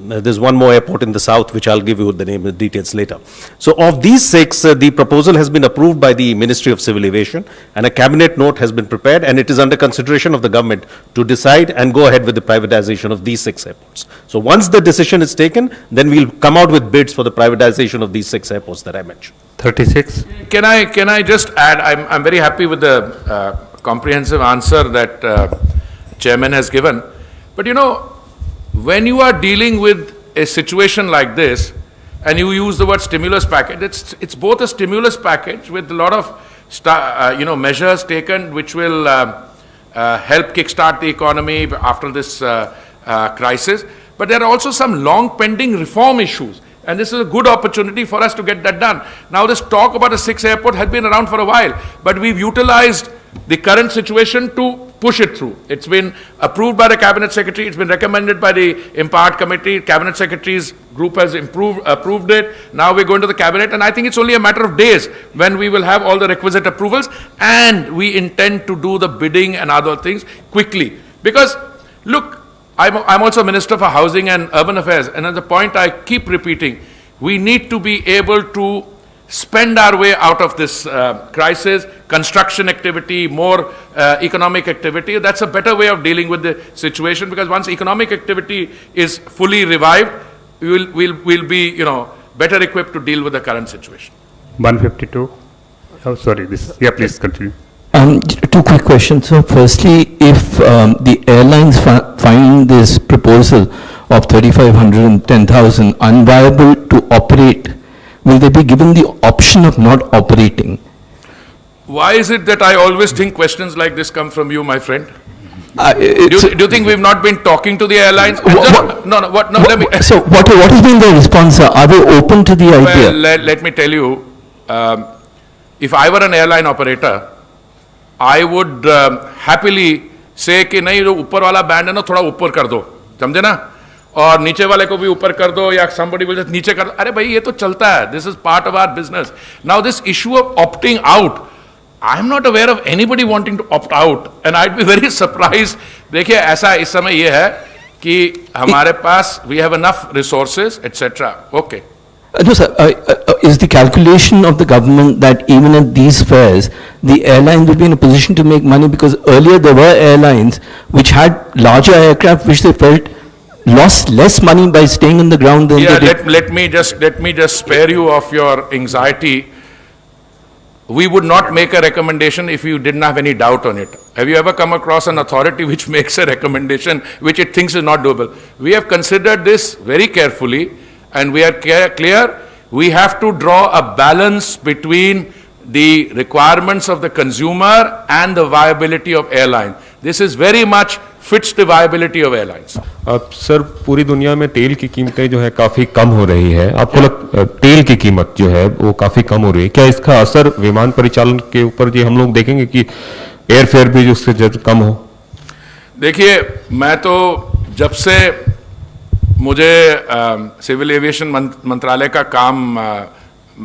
there's one more airport in the south, which I'll give you the name and details later. So of these 6, the proposal has been approved by the Ministry of Civil Aviation, and a cabinet note has been prepared, and it is under consideration of the government to decide and go ahead with the privatization of these 6 airports. So once the decision is taken, then we'll come out with bids for the privatization of these 6 airports that I mentioned. 36. Can I just add, I'm very happy with the comprehensive answer that chairman has given. But you know, when you are dealing with a situation like this, and you use the word stimulus package, it's both a stimulus package with a lot of measures taken which will help kickstart the economy after this crisis. But there are also some long pending reform issues. And this is a good opportunity for us to get that done. Now, this talk about a 6th airport has been around for a while, but we've utilized the current situation to push it through. It's been approved by the Cabinet Secretary, it's been recommended by the Impart Committee, Cabinet Secretary's group has approved it, now we're going to the Cabinet, and I think it's only a matter of days when we will have all the requisite approvals, and we intend to do the bidding and other things quickly. Because, look, I'm also Minister for Housing and Urban Affairs, and at the point I keep repeating, we need to be able to spend our way out of this crisis, construction activity, more economic activity. That's a better way of dealing with the situation, because once economic activity is fully revived, we'll be, better equipped to deal with the current situation. 152. Oh, sorry. Yeah, please continue. Two quick questions. So firstly, if the airlines find this proposal of 3,500 and 10,000 unviable to operate, will they be given the option of not operating? Why is it that I always think questions like this come from you, my friend? Do you think we've not been talking to the airlines? Let me... So what has been their response? Are they open to the idea? Well, let me tell you, if I were an airline operator, I would happily say कि नहीं जो ऊपर वाला band है ना थोड़ा ऊपर कर दो, समझे ना, और नीचे वाले को भी ऊपर कर दो या somebody will just नीचे कर दो. अरे भाई ये तो चलता है. This is part of our business. Now this issue of opting out, I am not aware of anybody wanting to opt out, and I'd be very surprised. देखिए ऐसा इस समय ये है कि हमारे पास we have enough resources, etc. Okay. No, sir. Is the calculation of the government that even at these fares, the airline will be in a position to make money? Because earlier there were airlines which had larger aircraft which they felt lost less money by staying on the ground than they did. Let me just spare you of your anxiety. We would not make a recommendation if you didn't have any doubt on it. Have you ever come across an authority which makes a recommendation which it thinks is not doable? We have considered this very carefully, and we are clear, we have to draw a balance between the requirements of the consumer and the viability of airline. This is very much fits the viability of airlines. अब sir पूरी दुनिया में तेल की कीमतें जो है काफी कम हो रही है. आपको तेल की कीमत जो है वो काफी कम हो रही है. क्या इसका असर विमान परिचालन के ऊपर जी हम लोग देखेंगे कि एयर फेयर भी उससे कम हो? देखिए, मैं तो जब से मुझे सिविल एविएशन मंत्रालय का काम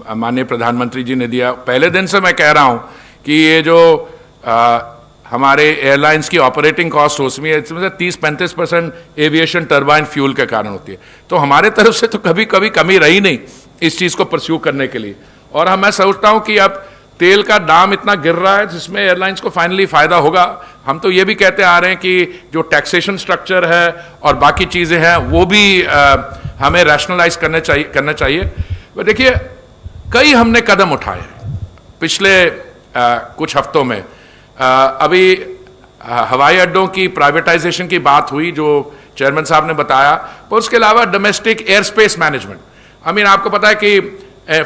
माननीय प्रधानमंत्री जी ने दिया, पहले दिन से मैं कह रहा हूं कि ये जो हमारे एयरलाइंस की ऑपरेटिंग कॉस्ट उसमें इसमें से 30-35% एविएशन टरबाइन फ्यूल के कारण होती है. तो हमारे तरफ से तो कभी कमी रही नहीं इस चीज़ को परस्यू करने के लिए. और मैं सोचता हूं कि अब तेल का दाम इतना गिर रहा है जिसमें एयरलाइंस को फाइनली फ़ायदा होगा. हम तो ये भी कहते आ रहे हैं कि जो टैक्सेशन स्ट्रक्चर है और बाकी चीज़ें हैं वो भी हमें रैशनलाइज करना चाहिए. पर देखिए, कई हमने कदम उठाए पिछले कुछ हफ्तों में. अभी हवाई अड्डों की प्राइवेटाइजेशन की बात हुई जो चेयरमैन साहब ने बताया, पर उसके अलावा डोमेस्टिक एयर स्पेस मैनेजमेंट. आपको पता है कि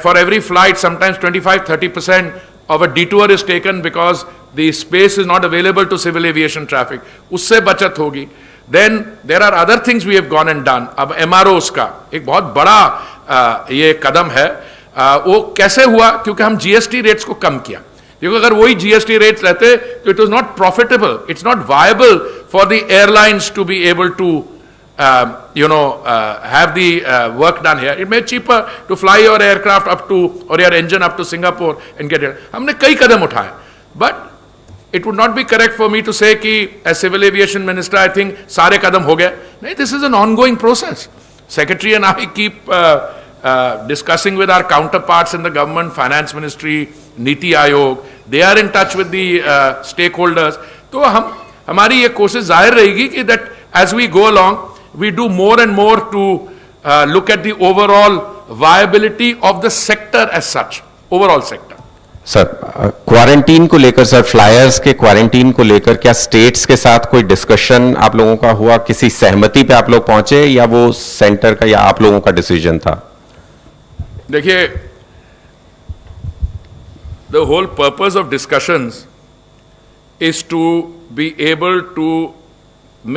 for every flight sometimes 25-30% of a detour is taken because the space is not available to civil aviation traffic. उससे बचत होगी. Then there are other things we have gone and done. अब MROs का एक बहुत बड़ा ये कदम है. वो कैसे हुआ? क्योंकि हम GST रेट्स को कम किया. क्योंकि अगर वही GST रेट्स रहते तो it was not profitable, it's not viable for the airlines to be able to have the work done here. It may be cheaper to fly your aircraft up to, or your engine up to Singapore and get it. हमने कई कदम उठाए, but it would not be correct for me to say कि as civil aviation minister I think सारे कदम हो गए. नहीं, this is an ongoing process. Secretary and I keep discussing with our counterparts in the government, finance ministry, Niti Aayog. They are in touch with the stakeholders. तो हमारी ये कोशिश जाहिर रहेगी कि that as we go along, we do more and more to look at the overall viability of the sector as such, overall sector. Sir quarantine को लेकर sir, flyers के क्वारंटीन को लेकर क्या स्टेट्स के साथ कोई डिस्कशन आप लोगों का हुआ, किसी सहमति पे आप लोग पहुंचे, या वो सेंटर का या आप लोगों का डिसीजन था? देखिए, the whole purpose of discussions is to be able to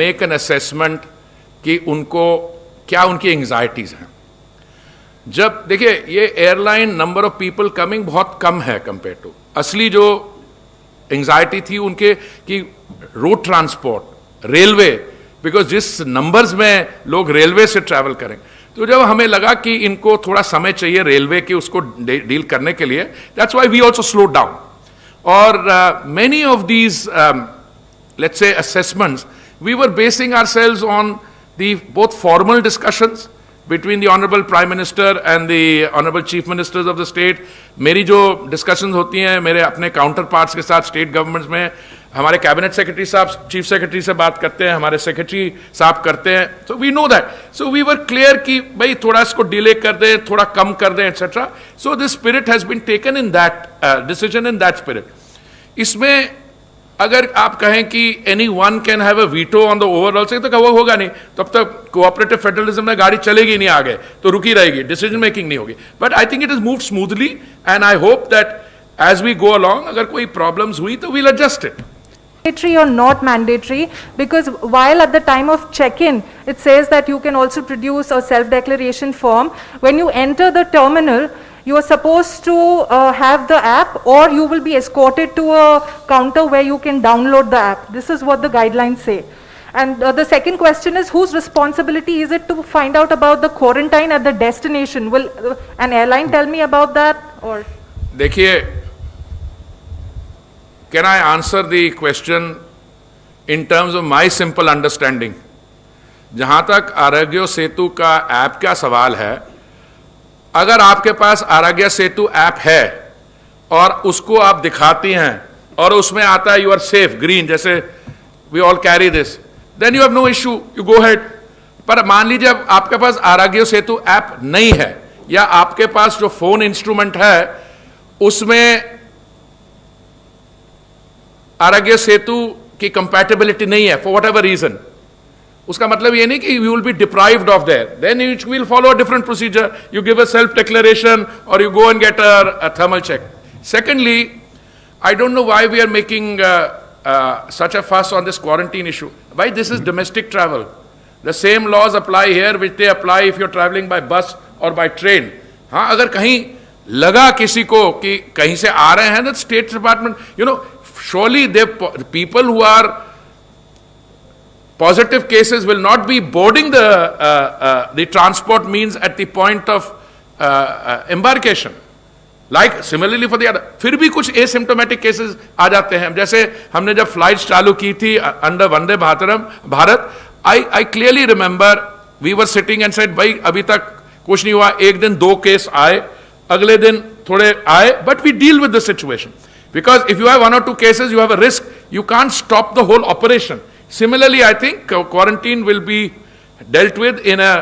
make an assessment कि उनको क्या उनकी एंग्जाइटीज हैं। जब देखिए, ये airline number of people coming बहुत कम है कंपेयर टू असली जो एंग्जाइटी थी उनके कि रोड ट्रांसपोर्ट, रेलवे, बिकॉज जिस नंबर्स में लोग रेलवे से ट्रैवल करें, तो जब हमें लगा कि इनको थोड़ा समय चाहिए रेलवे के उसको डील करने के लिए, that's why we also slow down. और many of these let's say assessments we were basing ourselves on the both formal discussions between the Honorable Prime Minister and the Honorable Chief Ministers of the state। मेरी जो discussions होती हैं मेरे अपने counterparts के साथ state governments में, हमारे cabinet secretary साहब chief secretary से बात करते हैं, हमारे secretary साहब करते हैं, so we know that। So we were clear कि भाई थोड़ा इसको delay कर दें, थोड़ा कम कर दें, etc। So this spirit has been taken in that decision in that spirit। इसमें अगर आप कहें कि any one can have a veto on the overall से, तो वो होगा नहीं, तब तक कोऑपरेटिव फेडरलिज्म में गाड़ी चलेगी नहीं आगे, तो रुकी रहेगी, डिसीजन मेकिंग नहीं होगी। But I think it is moved smoothly and I hope that as we go along अगर कोई प्रॉब्लम्स हुई तो we'll adjust it. Mandatory or not mandatory, because while at the time of check-in it says that you can also produce a self-declaration form, when you enter the terminal you are supposed to have the app, or you will be escorted to a counter where you can download the app. This is what the guidelines say. And the second question is, whose responsibility is it to find out about the quarantine at the destination? Will an airline tell me about that, or? देखिए, can I answer the question in terms of my simple understanding? जहां तक आरोग्य सेतु का app का सवाल है, अगर आपके पास आरोग्य सेतु ऐप है और उसको आप दिखाती हैं और उसमें आता है यू आर सेफ ग्रीन, जैसे we all carry this, then you have no issue, you go head. पर मान लीजिए अब आपके पास आरोग्य सेतु ऐप नहीं है, या आपके पास जो फोन इंस्ट्रूमेंट है उसमें आरोग्य सेतु की कंपैटिबिलिटी नहीं है फॉर वट एवर रीजन, उसका मतलब ये नहीं कि you will be deprived of there, then you will follow a different procedure, you give a self declaration और you go and get a thermal check. Secondly, I don't know why we are making such a fuss on this quarantine issue. Why? This is domestic travel. The same laws apply here which they apply if you're traveling by bus or by train. हाँ, अगर कहीं लगा किसी को कि कहीं से आ रहे हैं, that state department, you know, surely the people who are positive cases will not be boarding the transport means at the point of embarkation. Like similarly for the other, फिर भी कुछ asymptomatic cases आ जाते हैं। जैसे हमने जब flights चालू की थी under Vande Bharat, I clearly remember we were sitting and said, भाई अभी तक कुछ नहीं हुआ, एक दिन 2 केस आए, अगले दिन थोड़े आए, but we deal with the situation because if you have 1 or 2 cases you have a risk, you can't stop the whole operation. Similarly, I think quarantine will be dealt with in a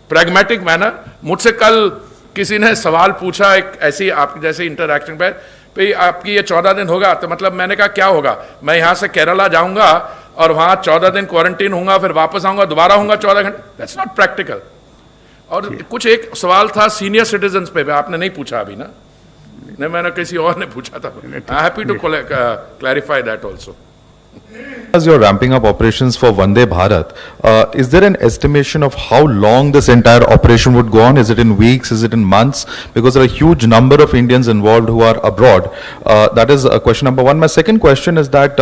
pragmatic manner. मुझसे कल किसी ने सवाल पूछा एक ऐसी आपकी जैसे इंटरैक्शन पे, भाई आपकी ये 14 दिन होगा, तो मतलब मैंने कहा क्या होगा, मैं यहाँ से केरला जाऊंगा और वहाँ 14 दिन क्वारंटीन होऊंगा, फिर वापस आऊंगा, दोबारा होऊंगा 14 घंटे, दैट्स नॉट प्रैक्टिकल। और कुछ एक सवाल था सीनियर सिटीजन्स पे, आपने नहीं पूछा अभी ना, नहीं मैंने किसी और ने पूछा था, I am happy to clarify that also. As you're ramping up operations for Vande Bharat, is there an estimation of how long this entire operation would go on? Is it in weeks? Is it in months? Because there are a huge number of Indians involved who are abroad. That is question number one. My second question is that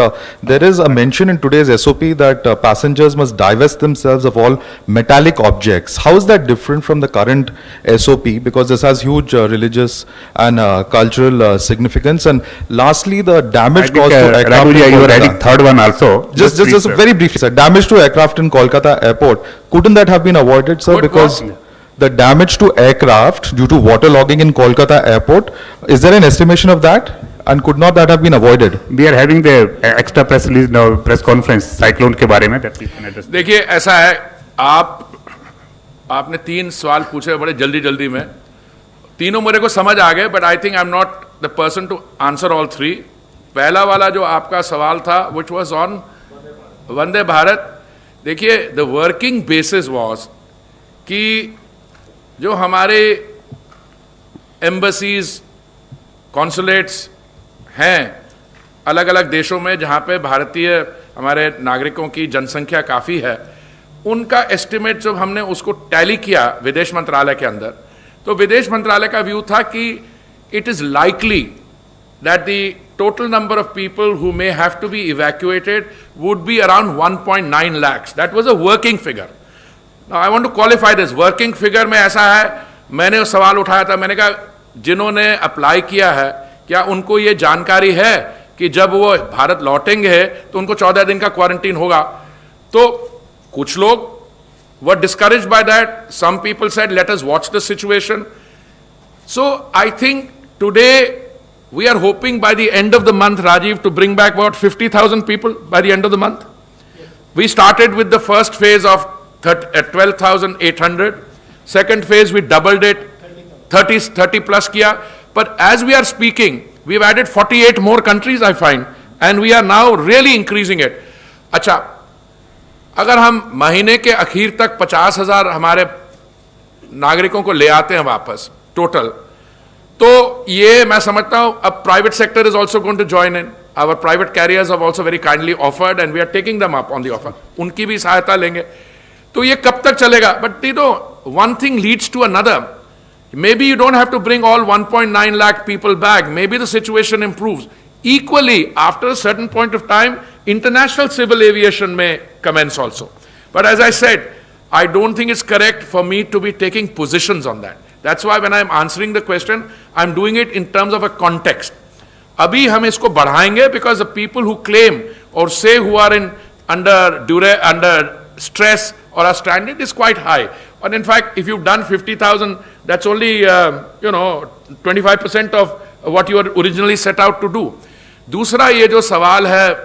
there is a mention in today's SOP that passengers must divest themselves of all metallic objects. How is that different from the current SOP? Because this has huge religious and cultural significance. And lastly, the damage caused to aircraft. You were adding third one also. Just very briefly, sir. Damage to aircraft in Kolkata airport. Couldn't that have been avoided, sir? Because the damage to aircraft due to waterlogging in Kolkata airport, is there an estimation of that? And could not that have been avoided? We are having the extra press release now, press conference cyclone के बारे में, that we can address. देखिए ऐसा है, आपने 3 सवाल पूछे बड़े जल्दी में, तीनों मेरे को समझ आ गए, but I think I am not the person to answer all three. पहला वाला जो आपका सवाल था, which was on Vande Bharat, देखिए the working basis was कि जो हमारे एम्बसीज, कॉन्सुलेट्स हैं अलग अलग देशों में जहाँ पे भारतीय हमारे नागरिकों की जनसंख्या काफ़ी है, उनका एस्टिमेट जब हमने उसको टैली किया विदेश मंत्रालय के अंदर, तो विदेश मंत्रालय का व्यू था कि it is likely that the total number of people who may have to be evacuated would be around 1.9 lakhs. That was a working figure. Now I want to qualify this. Working figure में ऐसा है, मैंने उस सवाल उठाया था, मैंने कहा जिन्होंने अप्लाई किया है क्या उनको ये जानकारी है कि जब वो भारत लौटेंगे तो उनको 14 दिन का क्वारंटीन होगा? तो कुछ लोग were discouraged by that. Some people said let us watch the situation. So I think today we are hoping by the end of the month, Rajiv, to bring back about 50,000 people by the end of the month. We started with the first phase of 12,800. Second phase, we doubled it, 30 plus kiya. But as we are speaking, we've added 48 more countries, I find, and we are now really increasing it. अच्छा, अगर हम महीने के आखिर तक 50,000 हमारे नागरिकों को ले आते हैं वापस टोटल, तो ये मैं समझता हूं अब private sector is also going to join in. Our private carriers have also very kindly offered and we are taking them up on the offer. उनकी भी सहायता लेंगे. तो ये कब तक चलेगा? But you know one thing leads to another. Maybe you don't have to bring all 1.9 lakh people back. Maybe the situation improves. Equally, after a certain point of time, international civil aviation may commence also. But as I said, I don't think it's correct for me to be taking positions on that. That's why when I'm answering the question, I'm doing it in terms of a context. Abhi hum isko badhaenge because the people who claim or say who are under stress or are stranded is quite high. And in fact, if you've done 50,000, that's only 25% of what you were originally set out to do. दूसरा ये जो सवाल है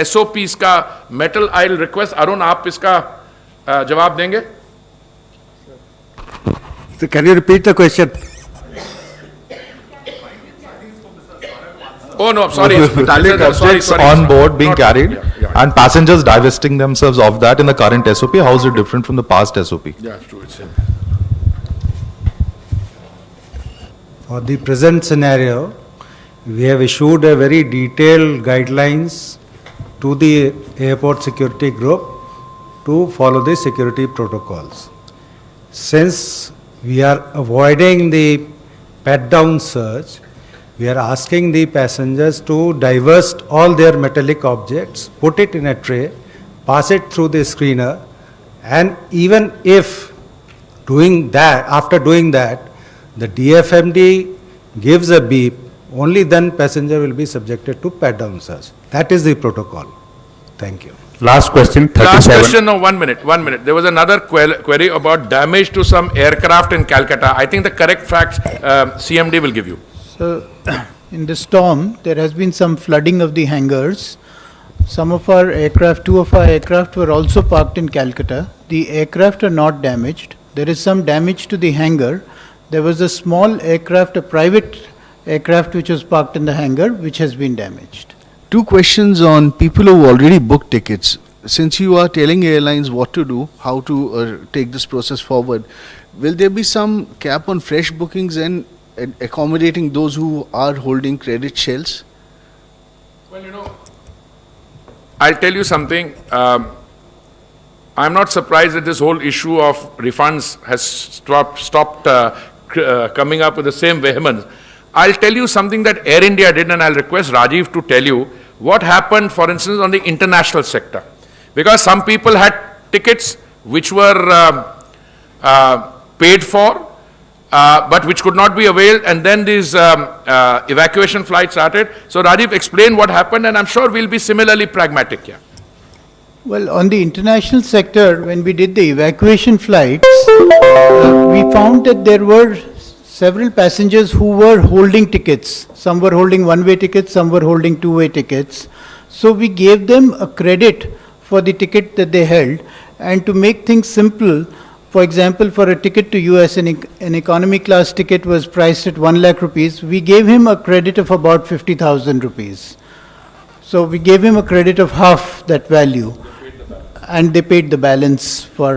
SOPs का metal, I'll request Arun, आप इसका जवाब देंगे? So can you repeat the question? Oh no, sorry. Metallic objects on board being carried and passengers divesting themselves of that in the current SOP. How is it different from the past SOP? Yeah, true. It's same. For the present scenario, we have issued a very detailed guidelines to the airport security group to follow the security protocols. Since we are avoiding the pat-down search, we are asking the passengers to divest all their metallic objects, put it in a tray, pass it through the screener, and even if after doing that, the DFMD gives a beep, only then passenger will be subjected to pat-down search. That is the protocol. Thank you. Last question, 37. Last question, no, 1 minute. There was another query about damage to some aircraft in Calcutta. I think the correct facts CMD will give you. So, in the storm, there has been some flooding of the hangars. Some of our aircraft, 2 of our aircraft were also parked in Calcutta. The aircraft are not damaged. There is some damage to the hangar. There was a small aircraft, a private aircraft which was parked in the hangar, which has been damaged. 2 questions on people who already booked tickets. Since you are telling airlines what to do, how to take this process forward, will there be some cap on fresh bookings and accommodating those who are holding credit shells? Well, I'll tell you something. I'm not surprised that this whole issue of refunds has stopped coming up with the same vehemence. I'll tell you something that Air India did, and I'll request Rajiv to tell you what happened, for instance, on the international sector. Because some people had tickets which were paid for, but which could not be availed, and then these evacuation flights started. So Rajiv, explain what happened, and I'm sure we'll be similarly pragmatic here. Well, on the international sector, when we did the evacuation flights, we found that there were several passengers who were holding tickets. Some were holding one-way tickets, some were holding two-way tickets. So we gave them a credit for the ticket that they held, and to make things simple, For example, for a ticket to US, an economy class ticket was priced at 1 lakh rupees. We gave him a credit of about 50,000 rupees. So we gave him a credit of half that value. And they paid the balance for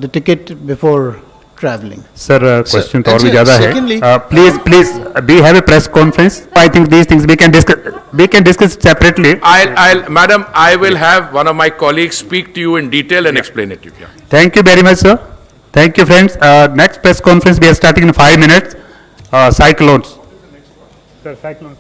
the ticket before traveling. Sir, question तो और भी अच्छा, ज़्यादा है. secondly- Please, we have a press conference. I think these things we can discuss separately. Madam, I will have one of my colleagues speak to you in detail and explain it to you. Thank you very much, sir. Thank you, friends. Next press conference we are starting in 5 minutes. Cyclones. Sir, cyclones.